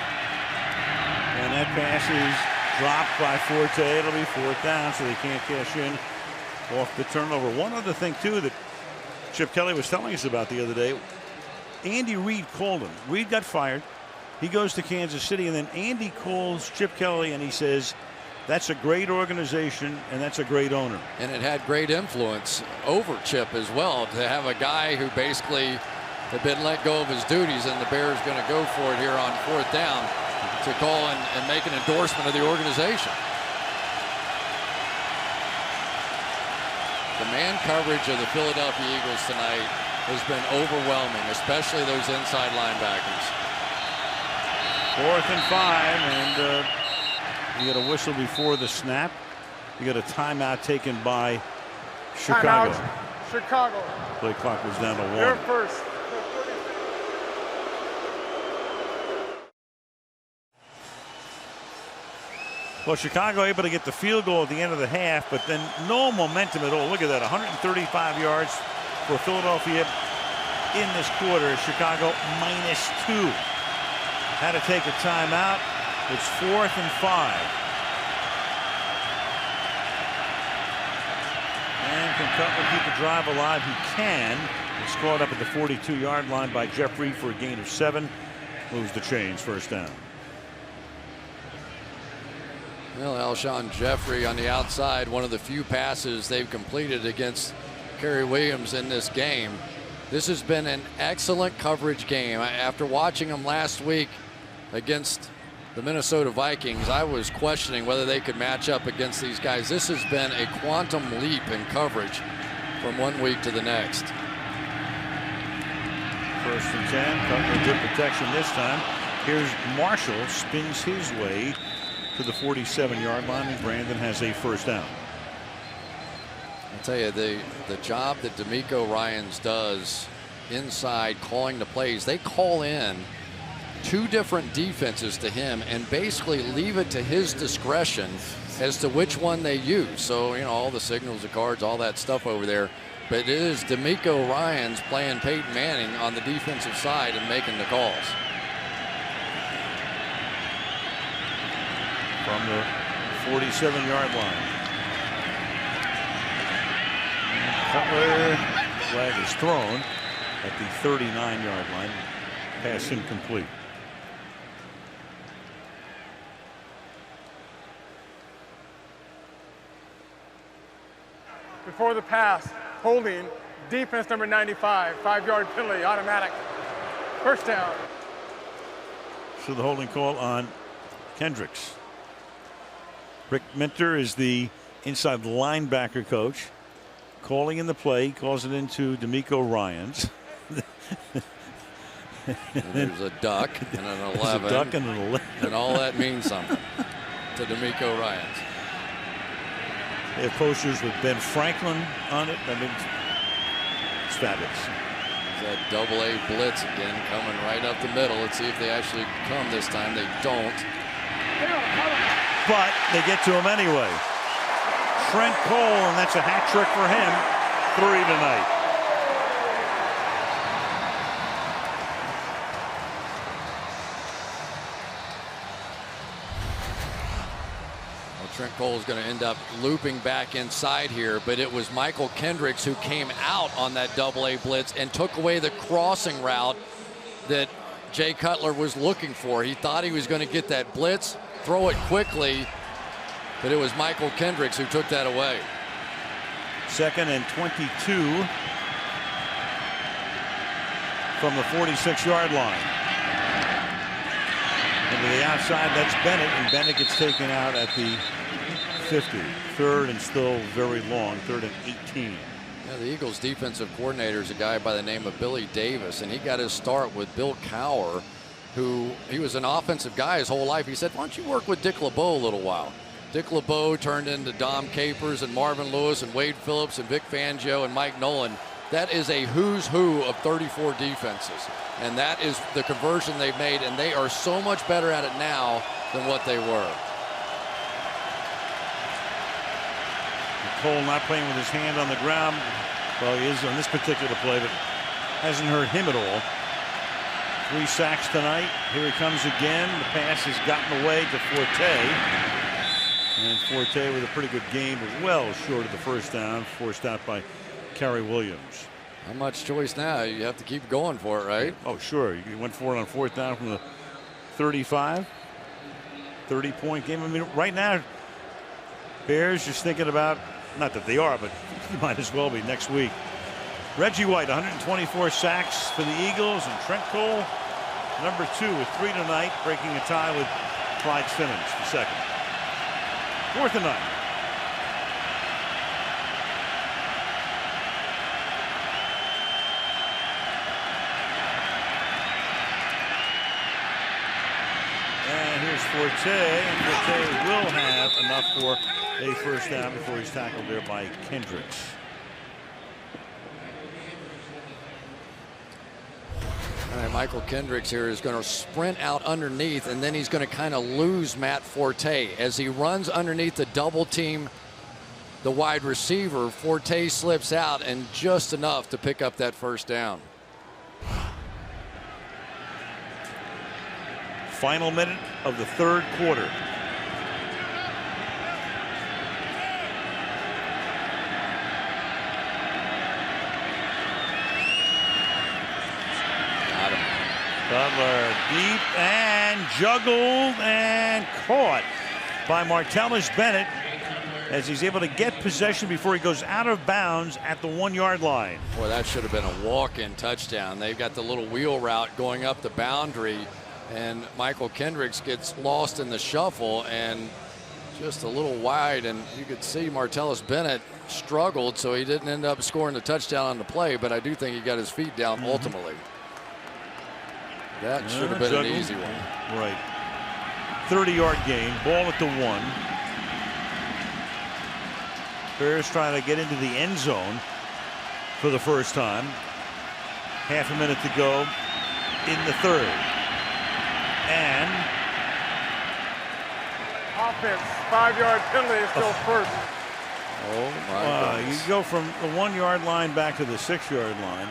And that pass is dropped by Forte. It'll be 4th down, so they can't cash in off the turnover. One other thing, too, that Chip Kelly was telling us about the other day. Andy Reid called him. Reid got fired. He goes to Kansas City, and then Andy calls Chip Kelly, and he says, that's a great organization, and that's a great owner. And it had great influence over Chip as well, to have a guy who basically had been let go of his duties, and the Bears going to go for it here on 4th down to call and make an endorsement of the organization. The man coverage of the Philadelphia Eagles tonight has been overwhelming, especially those inside linebackers. 4th and 5, and you get a whistle before the snap. You get a timeout taken by Chicago. Timeout, Chicago. Play clock was down to 1. You're first. Well, Chicago able to get the field goal at the end of the half, but then no momentum at all. Look at that, 135 yards for Philadelphia in this quarter. Chicago -2. Had to take a timeout. It's 4th and 5. And can Cutler keep the drive alive? He can. It's caught up at the 42-yard line by Jeffrey for a gain of 7. Moves the chains, 1st down. Well, Alshon Jeffrey on the outside, one of the few passes they've completed against Kerry Williams in this game. This has been an excellent coverage game. After watching them last week against the Minnesota Vikings, I was questioning whether they could match up against these guys. This has been a quantum leap in coverage from one week to the next. 1st and 10. Cutler good protection this time. Here's Marshall, spins his way to the 47-yard line, and Brandon has a 1st down. I'll tell you, the job that DeMeco Ryans does inside calling the plays, they call in 2 different defenses to him and basically leave it to his discretion as to which one they use. So, you know, all the signals, the cards, all that stuff over there. But it is DeMeco Ryans playing Peyton Manning on the defensive side and making the calls. From the 47-yard line. Cutler, flag is thrown at the 39-yard line. Pass incomplete. Before the pass, holding, defense number 95, 5-yard penalty, automatic. 1st down. So the holding call on Kendricks. Rick Minter is the inside linebacker coach. Calling in the play, calls it into DeMeco Ryans. There's a duck and an 11. There's a duck and an 11. And all that means something to DeMeco Ryans. They have posters with Ben Franklin on it. I mean, it's fabulous. That double-A blitz again coming right up the middle. Let's see if they actually come this time. They don't. But they get to him anyway. Trent Cole, and that's a hat trick for him. 3 tonight. Well, Trent Cole is going to end up looping back inside here, but it was Michael Kendricks who came out on that double-A blitz and took away the crossing route that Jay Cutler was looking for. He thought he was going to get that blitz, throw it quickly, but it was Michael Kendricks who took that away. 2nd and 22 from the 46-yard line. Into the outside, that's Bennett, and Bennett gets taken out at the 50. 3rd and still very long, 3rd and 18. Yeah, the Eagles defensive coordinator is a guy by the name of Billy Davis, and he got his start with Bill Cowher, who he was an offensive guy his whole life. He said, why don't you work with Dick LeBeau a little while? Dick LeBeau turned into Dom Capers and Marvin Lewis and Wade Phillips and Vic Fangio and Mike Nolan. That is a who's who of 34 defenses. And that is the conversion they've made, and they are so much better at it now than what they were. Cole not playing with his hand on the ground. Well, he is on this particular play, but hasn't hurt him at all. 3 sacks tonight. Here he comes again. The pass has gotten away to Forte. And Forte with a pretty good game, but well short of the first down, forced out by Kerry Williams. Not much choice now. You have to keep going for it, right? Oh, sure. You went for it on 4th down from the 35. 30-point game. I mean, right now, Bears just thinking about, not that they are, but you might as well be next week. Reggie White, 124 sacks for the Eagles, and Trent Cole, number 2 with 3 tonight, breaking a tie with Clyde Simmons, the second. 4th and 9. And here's Forte, and Forte will have enough for a first down before he's tackled there by Kendricks. All right, Michael Kendricks here is going to sprint out underneath, and then he's going to kind of lose Matt Forte. As he runs underneath the double team, the wide receiver, Forte slips out, and just enough to pick up that first down. Final minute of the 3rd quarter. Cutler deep and juggled and caught by Martellus Bennett as he's able to get possession before he goes out of bounds at the 1-yard line. Boy, that should have been a walk-in touchdown. They've got the little wheel route going up the boundary, and Michael Kendricks gets lost in the shuffle and just a little wide, and you could see Martellus Bennett struggled, so he didn't end up scoring the touchdown on the play, but I do think he got his feet down ultimately. That should have been an easy one. Right. 30-yard gain, ball at the 1. Bears trying to get into the end zone for the first time. Half a minute to go in the 3rd. And offense, 5-yard penalty, still first. Oh my goodness. You go from the 1-yard line back to the 6-yard line.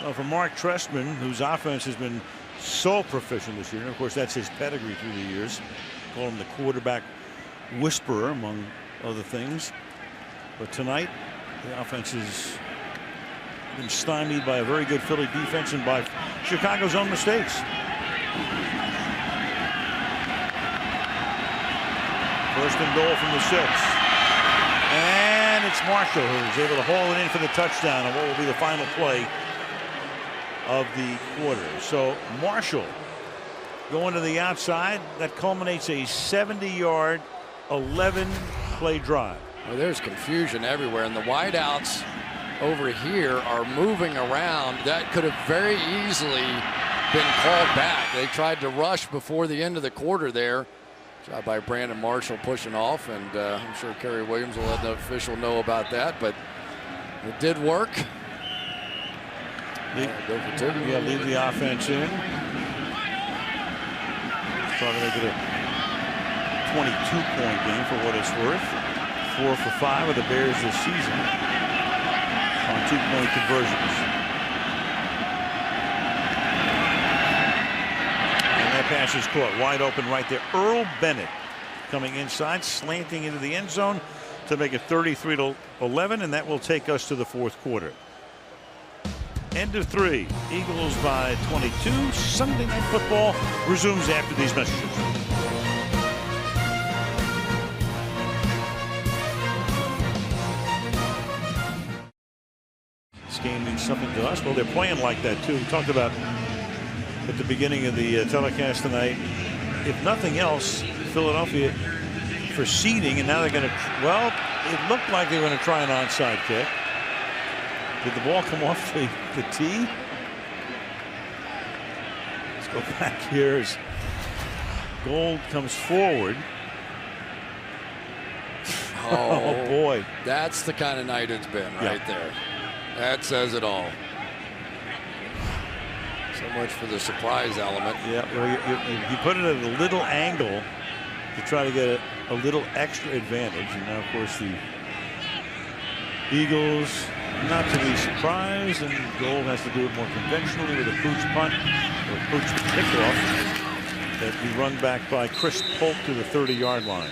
Well, for Mark Trestman, whose offense has been so proficient this year, and of course that's his pedigree through the years. Call him the quarterback whisperer, among other things. But tonight, the offense has been stymied by a very good Philly defense and by Chicago's own mistakes. First and goal from the 6. And it's Marshall who's able to haul it in for the touchdown on what will be the final play of the quarter. So Marshall going to the outside. That culminates a 70-yard, 11-play drive. Well, there's confusion everywhere, and the wideouts over here are moving around. That could have very easily been called back. They tried to rush before the end of the quarter there. Job by Brandon Marshall pushing off, and I'm sure Kerry Williams will let the official know about that, but it did work. Go for 2. Yeah, leave the offense in. Probably make it a 22-point game for what it's worth. 4 for 5 of the Bears this season on 2-point conversions. And that pass is caught wide open right there. Earl Bennett coming inside, slanting into the end zone to make it 33-11, and that will take us to the 4th quarter. End of 3. Eagles by 22. Sunday Night Football resumes after these messages. This game means something to us. Well, they're playing like that too. We talked about at the beginning of the telecast tonight. If nothing else, Philadelphia for seeding, and now they're going to. Well, it looked like they were going to try an onside kick. Did the ball come off the tee? Let's go back here as Gold comes forward. Oh boy. That's the kind of night it's been right there. That says it all. So much for the surprise element. Yeah, well, you put it at a little angle to try to get a little extra advantage. And now, of course, the Eagles not to be surprised, and Gold has to do it more conventionally with a pooch punt or pooch kickoff that be run back by Chris Polk to the 30-yard line.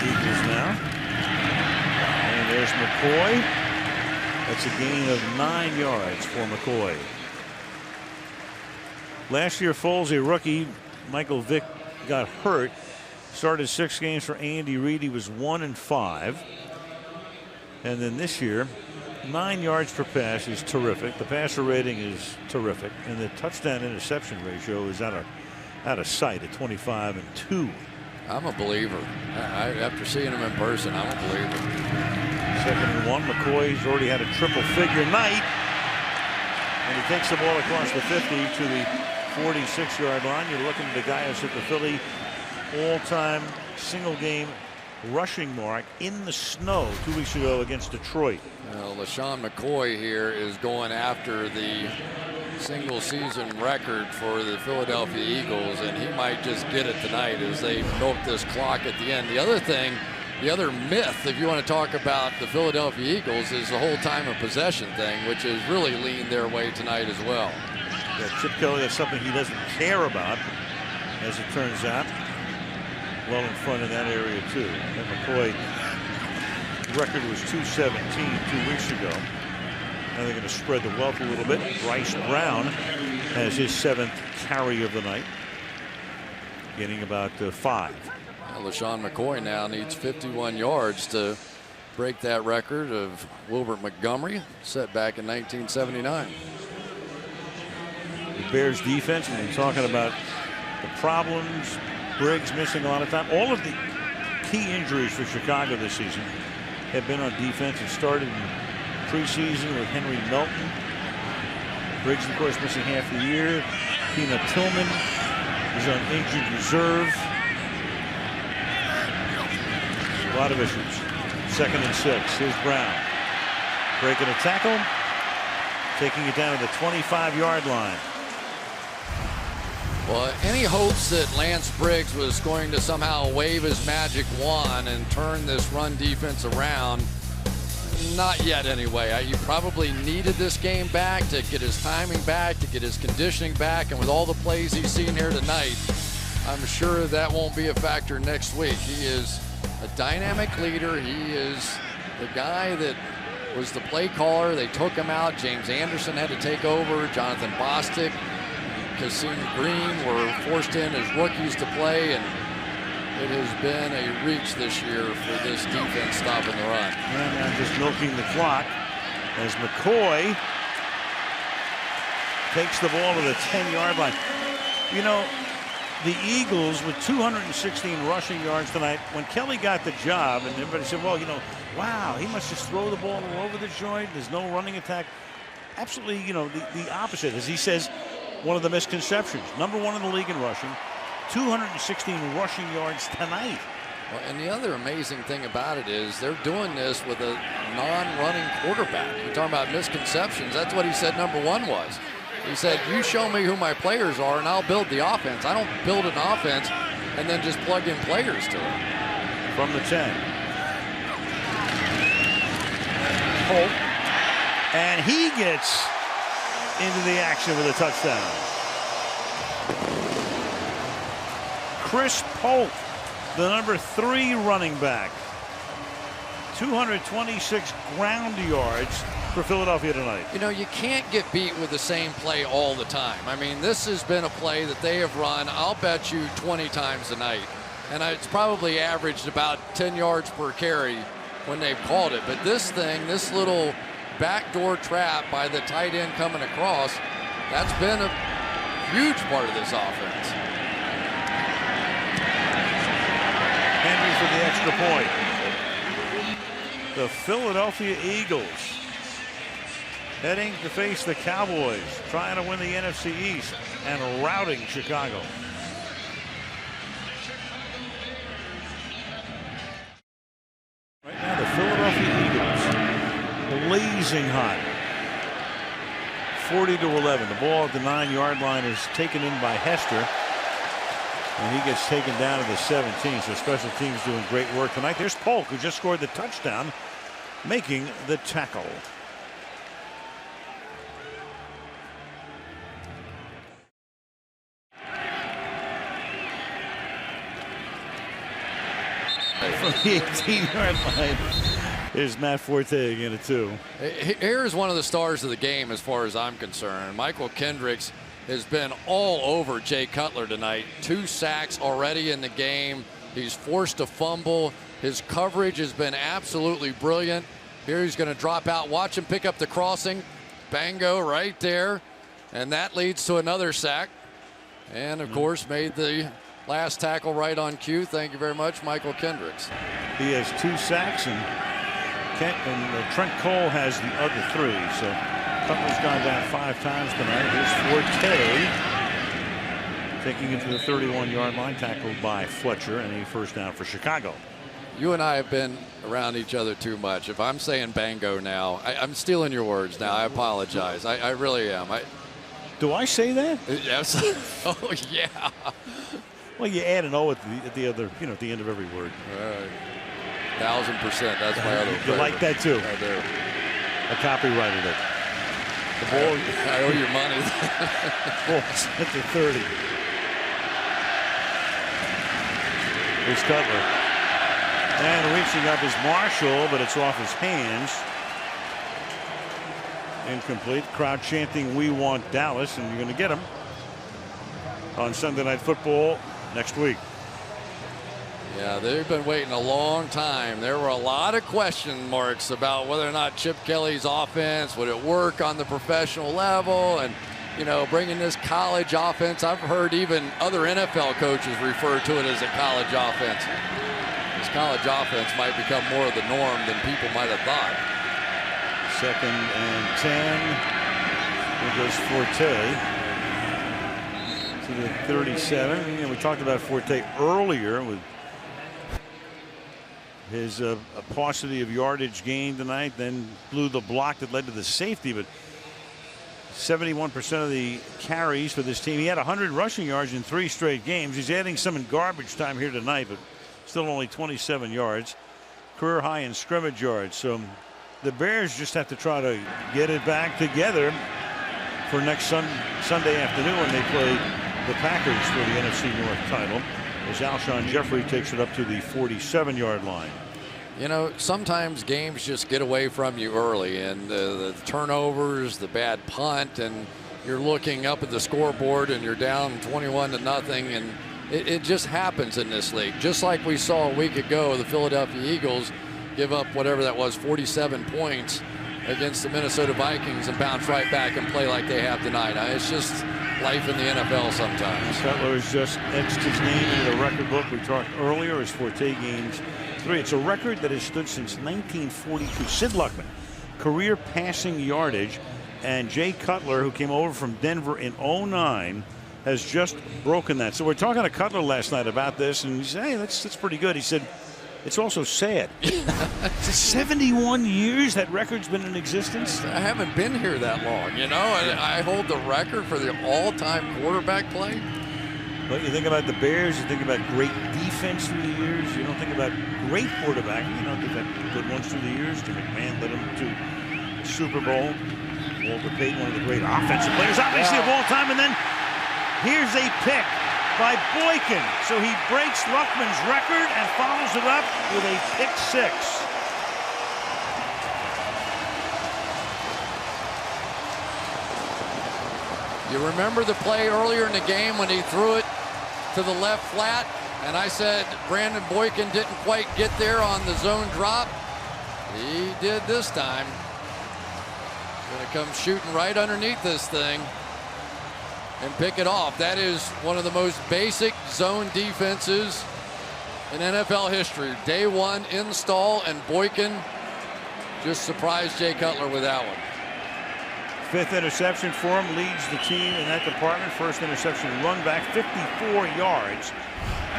Eagles now. And there's McCoy. That's a gain of 9 yards for McCoy. Last year, Foles, a rookie, Michael Vick got hurt. Started 6 games for Andy Reid. He was 1-5. And then this year, 9 yards per pass is terrific. The passer rating is terrific. And the touchdown interception ratio is out of sight at 25-2. I'm a believer. After seeing him in person, I'm a believer. 2nd and 1. McCoy's already had a triple figure night. And he takes the ball across the 50 to the 46-yard line. You're looking at the guy who's hit the Philly all-time single-game rushing mark in the snow 2 weeks ago against Detroit. Well, LaShawn McCoy here is going after the single-season record for the Philadelphia Eagles, and he might just get it tonight as they milk this clock at the end. The other thing, the other myth, if you want to talk about the Philadelphia Eagles, is the whole time of possession thing, which has really leaned their way tonight as well. Yeah, Chip Kelly, that's something he doesn't care about, as it turns out. Well in front of that area, too. And McCoy record was 217 2 weeks ago. Now they're going to spread the wealth a little bit. Bryce Brown has his 7th carry of the night, getting about 5. Well, LaShawn McCoy now needs 51 yards to break that record of Wilbert Montgomery, set back in 1979. The Bears defense, and we're talking about the problems, Briggs missing a lot of time. All of the key injuries for Chicago this season have been on defense. It started in preseason with Henry Melton. Briggs, of course, missing half the year. Peanut Tillman is on injured reserve. A lot of issues. 2nd and 6. Here's Brown. Breaking a tackle. Taking it down to the 25-yard line. Well, any hopes that Lance Briggs was going to somehow wave his magic wand and turn this run defense around? Not yet, anyway. You probably needed this game back to get his timing back, to get his conditioning back, and with all the plays he's seen here tonight, I'm sure that won't be a factor next week. He is a dynamic leader. He is the guy that was the play caller. They took him out. James Anderson had to take over. Jonathan Bostic, Kasim Green were forced in as rookies to play, and it has been a reach this year for this defense stopping the run. And now just milking the clock as McCoy takes the ball to the 10-yard line. You know, the Eagles with 216 rushing yards tonight, when Kelly got the job, and everybody said, well, you know, wow, he must just throw the ball all over the joint. There's no running attack. Absolutely, you know, the opposite, as he says, one of the misconceptions. Number 1 in the league in rushing, 216 rushing yards tonight. Well, and the other amazing thing about it is they're doing this with a non-running quarterback. You're talking about misconceptions. That's what he said number 1 was. He said, you show me who my players are and I'll build the offense. I don't build an offense and then just plug in players to it. From the 10. Polk. And he gets into the action with a touchdown. Chris Polk, the number 3 running back. 226 ground yards for Philadelphia tonight. You know, you can't get beat with the same play all the time. I mean, this has been a play that they have run, I'll bet you, 20 times a night. And it's probably averaged about 10 yards per carry when they've called it. But this thing, this little backdoor trap by the tight end coming across, that's been a huge part of this offense. Henry for the extra point. The Philadelphia Eagles heading to face the Cowboys, trying to win the NFC East and routing Chicago. Right now, the Philadelphia Eagles blazing hot. 40-11. The ball at the 9-yard line is taken in by Hester. And he gets taken down to the 17. So special teams doing great work tonight. There's Polk, who just scored the touchdown, making the tackle. From the 18-yard line is Matt Forte again at 2. Here's one of the stars of the game as far as I'm concerned. Michael Kendricks has been all over Jay Cutler tonight. 2 sacks already in the game. He's forced a fumble. His coverage has been absolutely brilliant. Here he's going to drop out. Watch him pick up the crossing. Bango right there. And that leads to another sack. And, of course, made the last tackle right on cue. Thank you very much, Michael Kendricks. He has 2 sacks, and Trent Cole has the other 3. So Cutler's gone down 5 times tonight. Here's Forte taking it to the 31-yard line, tackled by Fletcher, and a first down for Chicago. You and I have been around each other too much. If I'm saying bango now, I'm stealing your words now. I apologize. I really am. Do I say that? Yes. Oh, yeah. Well, you add an O at the other, at the end of every word. 1,000%. That's my other favorite. You like that too? I do. I copyrighted it. The ball. I owe you money. Ball's at the 30. Here's Cutler. And reaching up is Marshall, but it's off his hands. Incomplete. Crowd chanting, "We want Dallas," and you're going to get them on Sunday Night Football next week. Yeah, they've been waiting a long time. There were a lot of question marks about whether or not Chip Kelly's offense would it work on the professional level, and bringing this college offense. I've heard even other NFL coaches refer to it as a college offense. This college offense might become more of the norm than people might have thought. 2nd and 10. Here goes Forte to the 37. We talked about Forte earlier with his paucity of yardage gained tonight, then blew the block that led to the safety. But 71% of the carries for this team. He had 100 rushing yards in 3 straight games. He's adding some in garbage time here tonight, but still only 27 yards. Career high in scrimmage yards. So the Bears just have to try to get it back together for next Sunday afternoon when they play the Packers for the NFC North title, as Alshon Jeffrey takes it up to the 47-yard line. Sometimes games just get away from you early, and the turnovers, the bad punt, and you're looking up at the scoreboard and you're down 21-0, and it just happens in this league. Just like we saw a week ago, the Philadelphia Eagles give up whatever that was, 47 points against the Minnesota Vikings, and bounce right back and play like they have tonight. It's just life in the NFL sometimes. Cutler has just etched his name into the record book. We talked earlier as Forte gains 3. It's a record that has stood since 1942. Sid Luckman, career passing yardage, and Jay Cutler, who came over from Denver in 2009, has just broken that. So we're talking to Cutler last night about this, and he said, "Hey, that's pretty good." He said, "It's also sad." 71 years that record's been in existence. I haven't been here that long, I hold the record for the all-time quarterback play. But you think about the Bears, you think about great defense through the years. You don't think about great quarterback. They've had good ones through the years. Jim McMahon led them to the Super Bowl. Walter Payton, one of the great offensive players, obviously, of all time. And then here's a pick by Boykin. So he breaks Luckman's record and follows it up with a pick 6. You remember the play earlier in the game when he threw it to the left flat, and I said Brandon Boykin didn't quite get there on the zone drop. He did this time. Gonna come shooting right underneath this thing and pick it off. That is one of the most basic zone defenses in NFL history. Day 1 install, and Boykin just surprised Jay Cutler with that one. 5th interception for him, leads the team in that department. First interception run back, 54 yards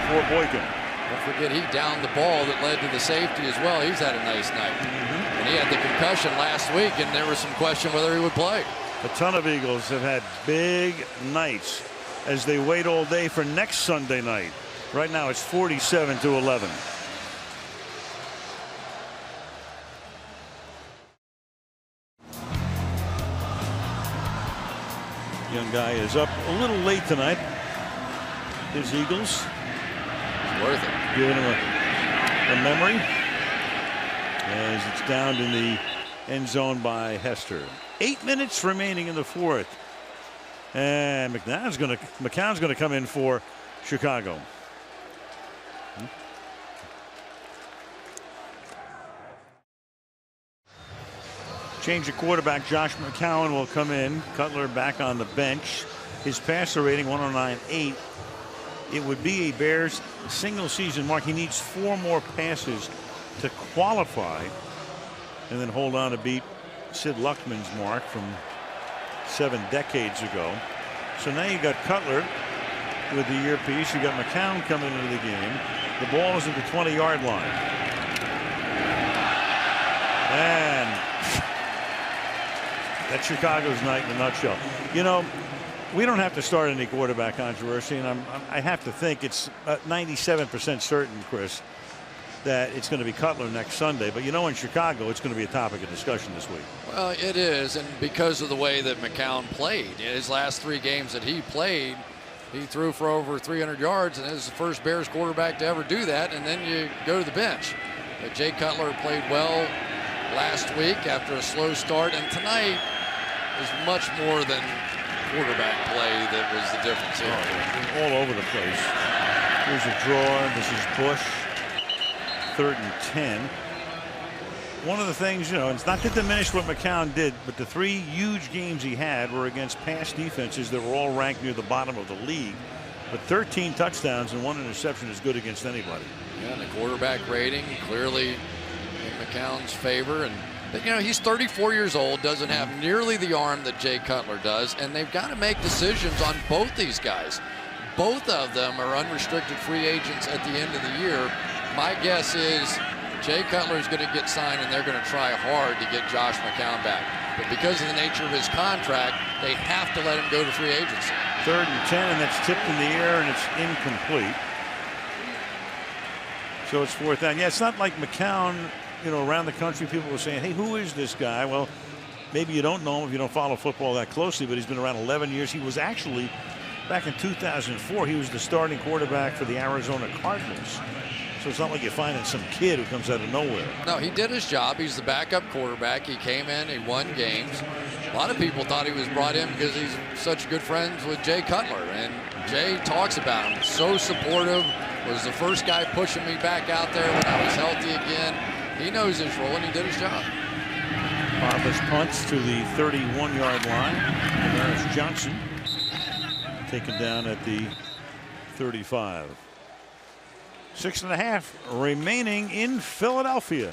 for Boykin. Don't forget he downed the ball that led to the safety as well. He's had a nice night. And he had the concussion last week, and there was some question whether he would play. A ton of Eagles have had big nights as they wait all day for next Sunday night. Right now it's 47-11. Young guy is up a little late tonight. His Eagles. It's worth it. Giving him a memory as it's downed in the end zone by Hester. 8 minutes remaining in the 4th. And McCown's going to come in for Chicago. Change of quarterback. Josh McCown will come in. Cutler back on the bench. His passer rating 109.8. It would be a Bears single season mark. He needs 4 more passes to qualify and then hold on to beat Sid Luckman's mark from 7 decades ago. So now you got Cutler with the earpiece. You got McCown coming into the game. The ball is at the 20-yard line. And that's Chicago's night in a nutshell. You know, we don't have to start any quarterback controversy, and I have to think it's 97% certain, Chris, that it's going to be Cutler next Sunday. But you know, in Chicago, it's going to be a topic of discussion this week. Well, it is, and because of the way that McCown played. In his last 3 games that he played, he threw for over 300 yards, and is the first Bears quarterback to ever do that, and then you go to the bench. But Jay Cutler played well last week after a slow start, and tonight is much more than quarterback play that was the difference here. All over the place. Here's a draw. This is Bush. 3rd and 10. One of the things, you know, it's not to diminish what McCown did, but the 3 huge games he had were against pass defenses that were all ranked near the bottom of the league. But 13 touchdowns and 1 interception is good against anybody. Yeah, and the quarterback rating clearly in McCown's favor. And you know, he's 34 years old, doesn't have nearly the arm that Jay Cutler does, and they've got to make decisions on both these guys. Both of them are unrestricted free agents at the end of the year. My guess is Jay Cutler is going to get signed, and they're going to try hard to get Josh McCown back. But because of the nature of his contract, they have to let him go to free agency. 3rd and 10, and that's tipped in the air, and it's incomplete. So it's 4th down. Yeah, it's not like McCown. You know, around the country, people were saying, hey, who is this guy? Well, maybe you don't know him if you don't follow football that closely, but he's been around 11 years. He was actually, back in 2004, he was the starting quarterback for the Arizona Cardinals. So it's not like you're finding some kid who comes out of nowhere. No, he did his job. He's the backup quarterback. He came in, he won games. A lot of people thought he was brought in because he's such good friends with Jay Cutler. And Jay talks about him. So supportive. Was the first guy pushing me back out there when I was healthy again. He knows his role, and he did his job. Harvest punts to the 31-yard line. Damaris Johnson taken down at the 35. 6.5 remaining in Philadelphia.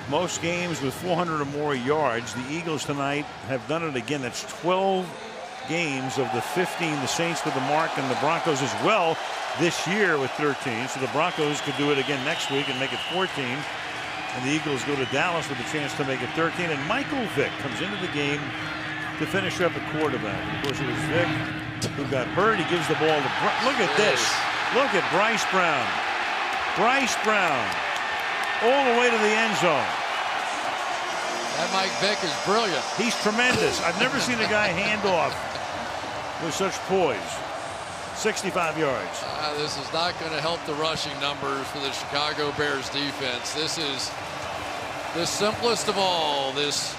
Most games with 400 or more yards. The Eagles tonight have done it again. That's 12 games of the 15. The Saints with the mark, and the Broncos as well this year with 13. So the Broncos could do it again next week and make it 14. And the Eagles go to Dallas with a chance to make it 13. And Michael Vick comes into the game to finish up at quarterback. Of course, it was Vick who got hurt. He gives the ball to look at this. Look at Bryce Brown. Bryce Brown all the way to the end zone. That Mike Vick is brilliant. He's tremendous. I've never seen a guy hand off with such poise. 65 yards. This is not going to help the rushing numbers for the Chicago Bears defense. This is the simplest of all, this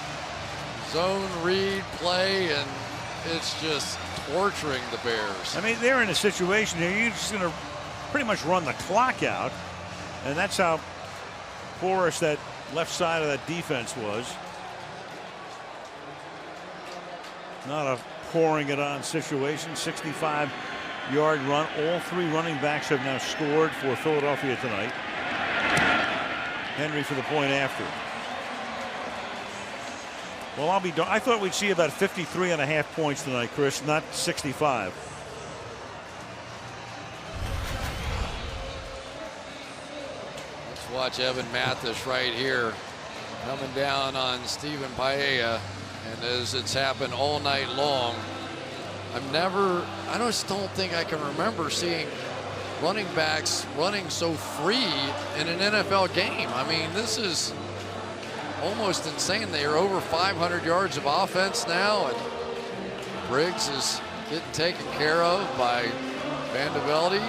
zone read play, and it's just torturing the Bears. I mean, they're in a situation here. You're just going to pretty much run the clock out, and that's how porous that left side of that defense was. Not a pouring it on situation. 65 yard run. All 3 running backs have now scored for Philadelphia tonight. Henry for the point after. Well, I'll be done. I thought we'd see about 53.5 points tonight, Chris, not 65. Let's watch Evan Mathis right here coming down on Stephen Paella. And as it's happened all night long, I just don't think I can remember seeing running backs running so free in an NFL game. I mean, this is almost insane. They are over 500 yards of offense now, and Briggs is getting taken care of by Vandevelde.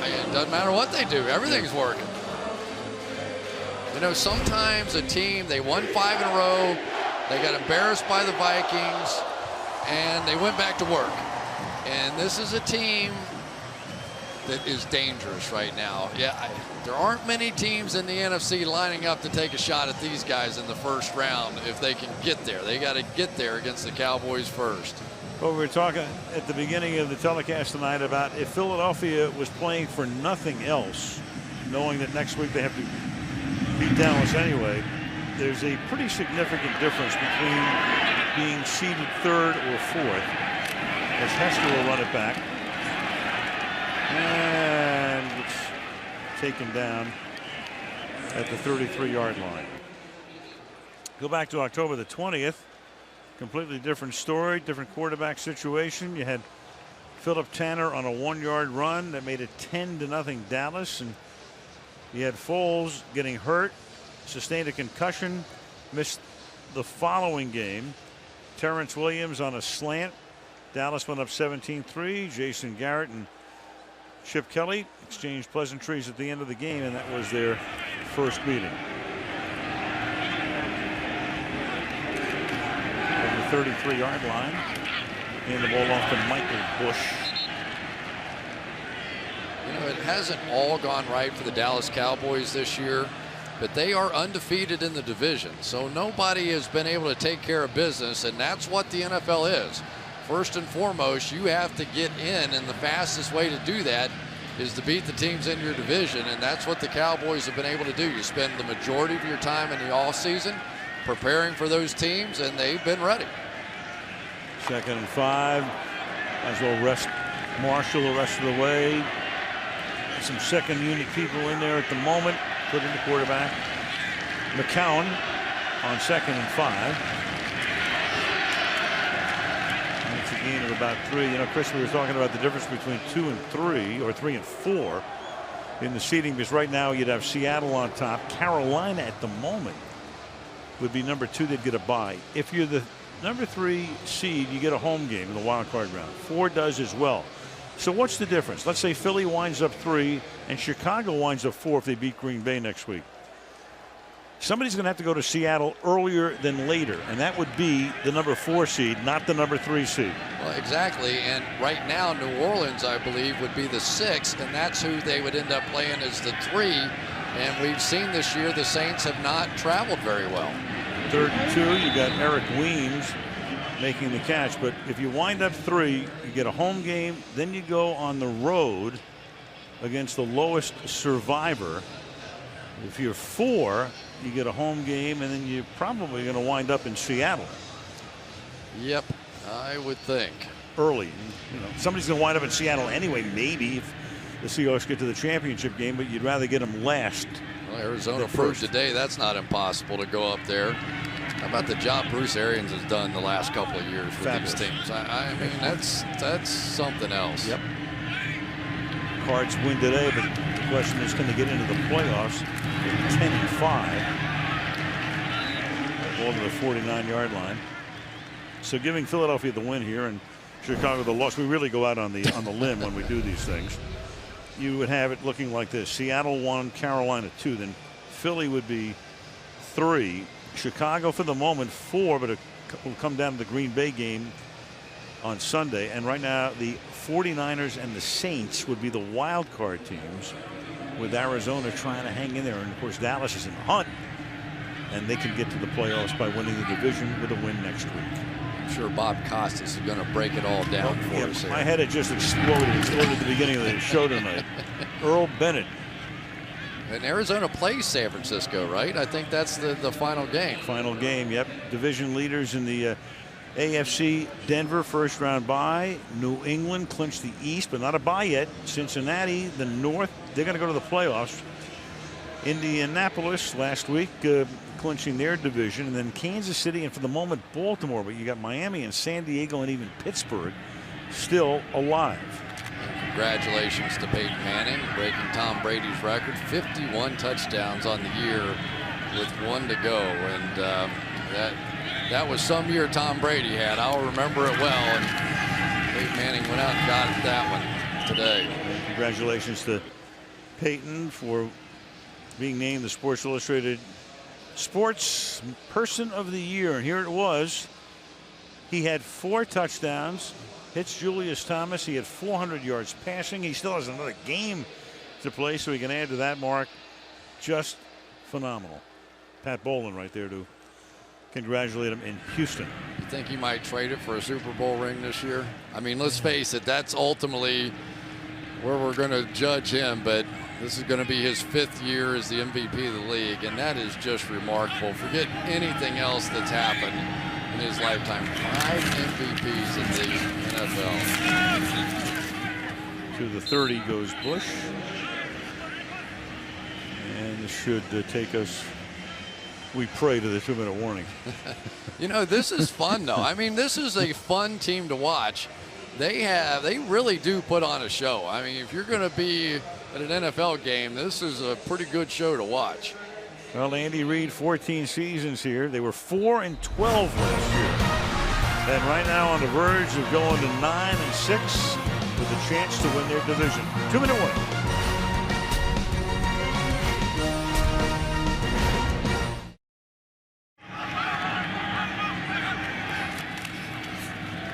And it doesn't matter what they do, everything's working. You know, sometimes a team, they won 5 in a row, they got embarrassed by the Vikings, and they went back to work. And this is a team that is dangerous right now. Yeah, there aren't many teams in the NFC lining up to take a shot at these guys in the first round if they can get there. They got to get there against the Cowboys first. Well, we were talking at the beginning of the telecast tonight about if Philadelphia was playing for nothing else, knowing that next week they have to beat Dallas anyway, there's a pretty significant difference between being seeded 3rd or 4th, as Hester will run it back. And it's taken down at the 33-yard line. Go back to October the 20th. Completely different story, different quarterback situation. You had Philip Tanner on a 1-yard run that made it 10-0 Dallas, and you had Foles getting hurt, sustained a concussion, missed the following game. Terrence Williams on a slant. Dallas went up 17-3. Jason Garrett and Chip Kelly exchanged pleasantries at the end of the game, and that was their first meeting. From the 33-yard line, and the ball off to Michael Bush. You know, it hasn't all gone right for the Dallas Cowboys this year, but they are undefeated in the division, so nobody has been able to take care of business, and that's what the NFL is. First and foremost, you have to get in, and the fastest way to do that is to beat the teams in your division, and that's what the Cowboys have been able to do. You spend the majority of your time in the offseason preparing for those teams, and they've been ready. 2nd and 5. Might as well rest Marshall the rest of the way. Some second unit people in there at the moment. Put in the quarterback. McCown on 2nd and 5. That's a gain of about 3. You know, Chris, we were talking about the difference between 2 and 3, or 3 and 4 in the seeding, because right now you'd have Seattle on top. Carolina at the moment would be number 2. They'd get a bye. If you're the number 3 seed, you get a home game in the wild card round. 4 does as well. So what's the difference? Let's say Philly winds up 3 and Chicago winds up 4 if they beat Green Bay next week. Somebody's going to have to go to Seattle earlier than later, and that would be the number 4 seed, not the number 3 seed. Well, exactly, and right now New Orleans, I believe, would be the 6, and that's who they would end up playing as the 3. And we've seen this year the Saints have not traveled very well. 3rd and 2, you got Eric Weems making the catch, but if you wind up 3, you get a home game, then you go on the road against the lowest survivor. If you're 4, you get a home game, and then you're probably going to wind up in Seattle. Yep, I would think. Early. You know, somebody's going to wind up in Seattle anyway, maybe, if the Seahawks get to the championship game, but you'd rather get them last. Well, Arizona proved today that's not impossible to go up there. How about the job Bruce Arians has done the last couple of years with these teams? I mean, that's something else. Yep. Cards win today, but the question is, can they get into the playoffs at 10 and 5? Ball to the 49-yard line. So giving Philadelphia the win here and Chicago the loss. We really go out on the limb when we do these things. You would have it looking like this: Seattle 1, Carolina 2, then Philly would be 3. Chicago for the moment 4, but it will come down to the Green Bay game on Sunday. And right now the 49ers and the Saints would be the wild card teams, with Arizona trying to hang in there. And of course Dallas is in the hunt, and they can get to the playoffs by winning the division with a win next week. I'm sure Bob Costas is going to break it all down for us here. My head had just exploded at the beginning of the show tonight. Earl Bennett. And Arizona plays San Francisco, right? I think that's the final game. Final game, yep. Division leaders in the AFC. Denver, first round bye. New England clinched the East, but not a bye yet. Cincinnati, the North, they're going to go to the playoffs. Indianapolis last week clinching their division, and then Kansas City, and for the moment Baltimore, but you got Miami and San Diego and even Pittsburgh still alive. Congratulations to Peyton Manning, breaking Tom Brady's record, 51 touchdowns on the year with 1 to go, and that was some year Tom Brady had. I'll remember it well, and Peyton Manning went out and got that one today. And congratulations to Peyton for being named the Sports Illustrated Sports Person of the Year, and here it was. He had 4 touchdowns. Hits Julius Thomas. He had 400 yards passing. He still has another game to play, so he can add to that mark. Just phenomenal. Pat Bowlen right there to congratulate him in Houston. You think he might trade it for a Super Bowl ring this year? I mean, let's face it, that's ultimately where we're going to judge him, but this is going to be his 5th year as the MVP of the league, and that is just remarkable. Forget anything else that's happened in his lifetime. 5 MVPs in the NFL. To the 30 goes Bush. And this should take us, we pray, to the 2-minute warning. You know, this is fun, though. I mean, this is a fun team to watch. They really do put on a show. I mean, if you're going to be at an NFL game, this is a pretty good show to watch. Well, Andy Reid, 14 seasons here. They were 4-12 last year. And right now on the verge of going to 9-6 with a chance to win their division. 2-minute warning.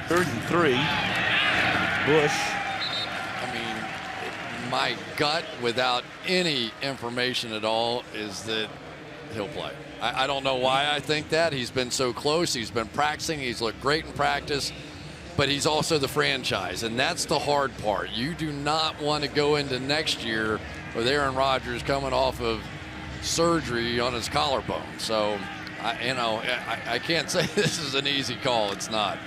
Third and 3. Bush. I mean, my gut, without any information at all, is that he'll play. I don't know why I think that. He's been so close. He's been practicing. He's looked great in practice. But he's also the franchise, and that's the hard part. You do not want to go into next year with Aaron Rodgers coming off of surgery on his collarbone. So, I can't say this is an easy call. It's not.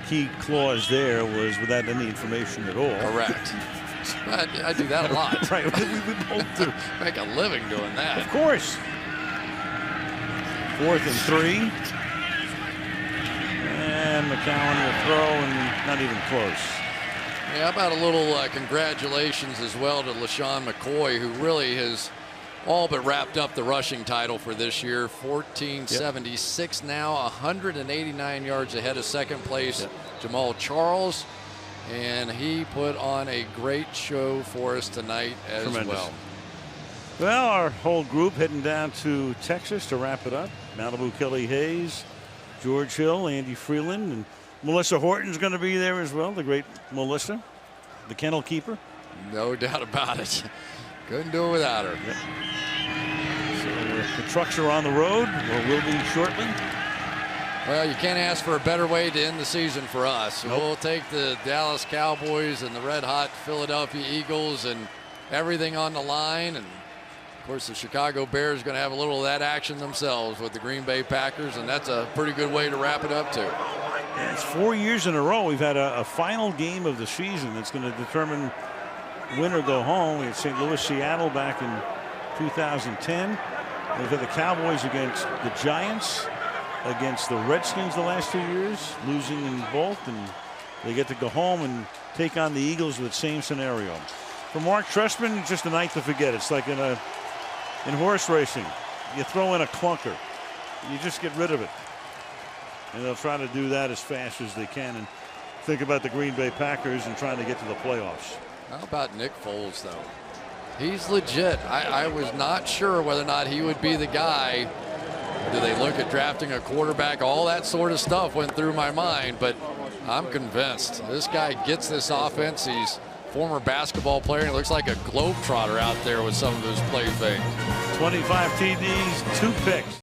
Key clause there was without any information at all. Correct. I do that a lot. Right, we both do. Make a living doing that. Of course. 4th and 3. And McCown will throw, and not even close. Yeah, how about a little congratulations as well to LaShawn McCoy, who really has all but wrapped up the rushing title for this year. 1476 now, 189 yards ahead of second place Jamal Charles, and he put on a great show for us tonight as well. Well, our whole group heading down to Texas to wrap it up. Malibu, Kelly Hayes, George Hill, Andy Freeland, and Melissa Horton's going to be there as well, the great Melissa, the kennel keeper. No doubt about it. Couldn't do it without her. So the trucks are on the road, or will be shortly. Well, you can't ask for a better way to end the season for us. Nope. We'll take the Dallas Cowboys and the red-hot Philadelphia Eagles and everything on the line. And, of course, the Chicago Bears are going to have a little of that action themselves with the Green Bay Packers, and that's a pretty good way to wrap it up, too. Yeah, it's 4 years in a row we've had a final game of the season that's going to determine win or go home. We had St. Louis, Seattle back in 2010. We've had the Cowboys against the Giants, against the Redskins the last 2 years, losing in both, and they get to go home and take on the Eagles with the same scenario. For Mark Trestman, it's just a night to forget. It's like in horse racing. You throw in a clunker. You just get rid of it. And they'll try to do that as fast as they can and think about the Green Bay Packers and trying to get to the playoffs. How about Nick Foles, though? He's legit. I was not sure whether or not he would be the guy. Do they look at drafting a quarterback? All that sort of stuff went through my mind, but I'm convinced this guy gets this offense. He's a former basketball player, and he looks like a globetrotter out there with some of his play things. 25 TDs, 2 picks.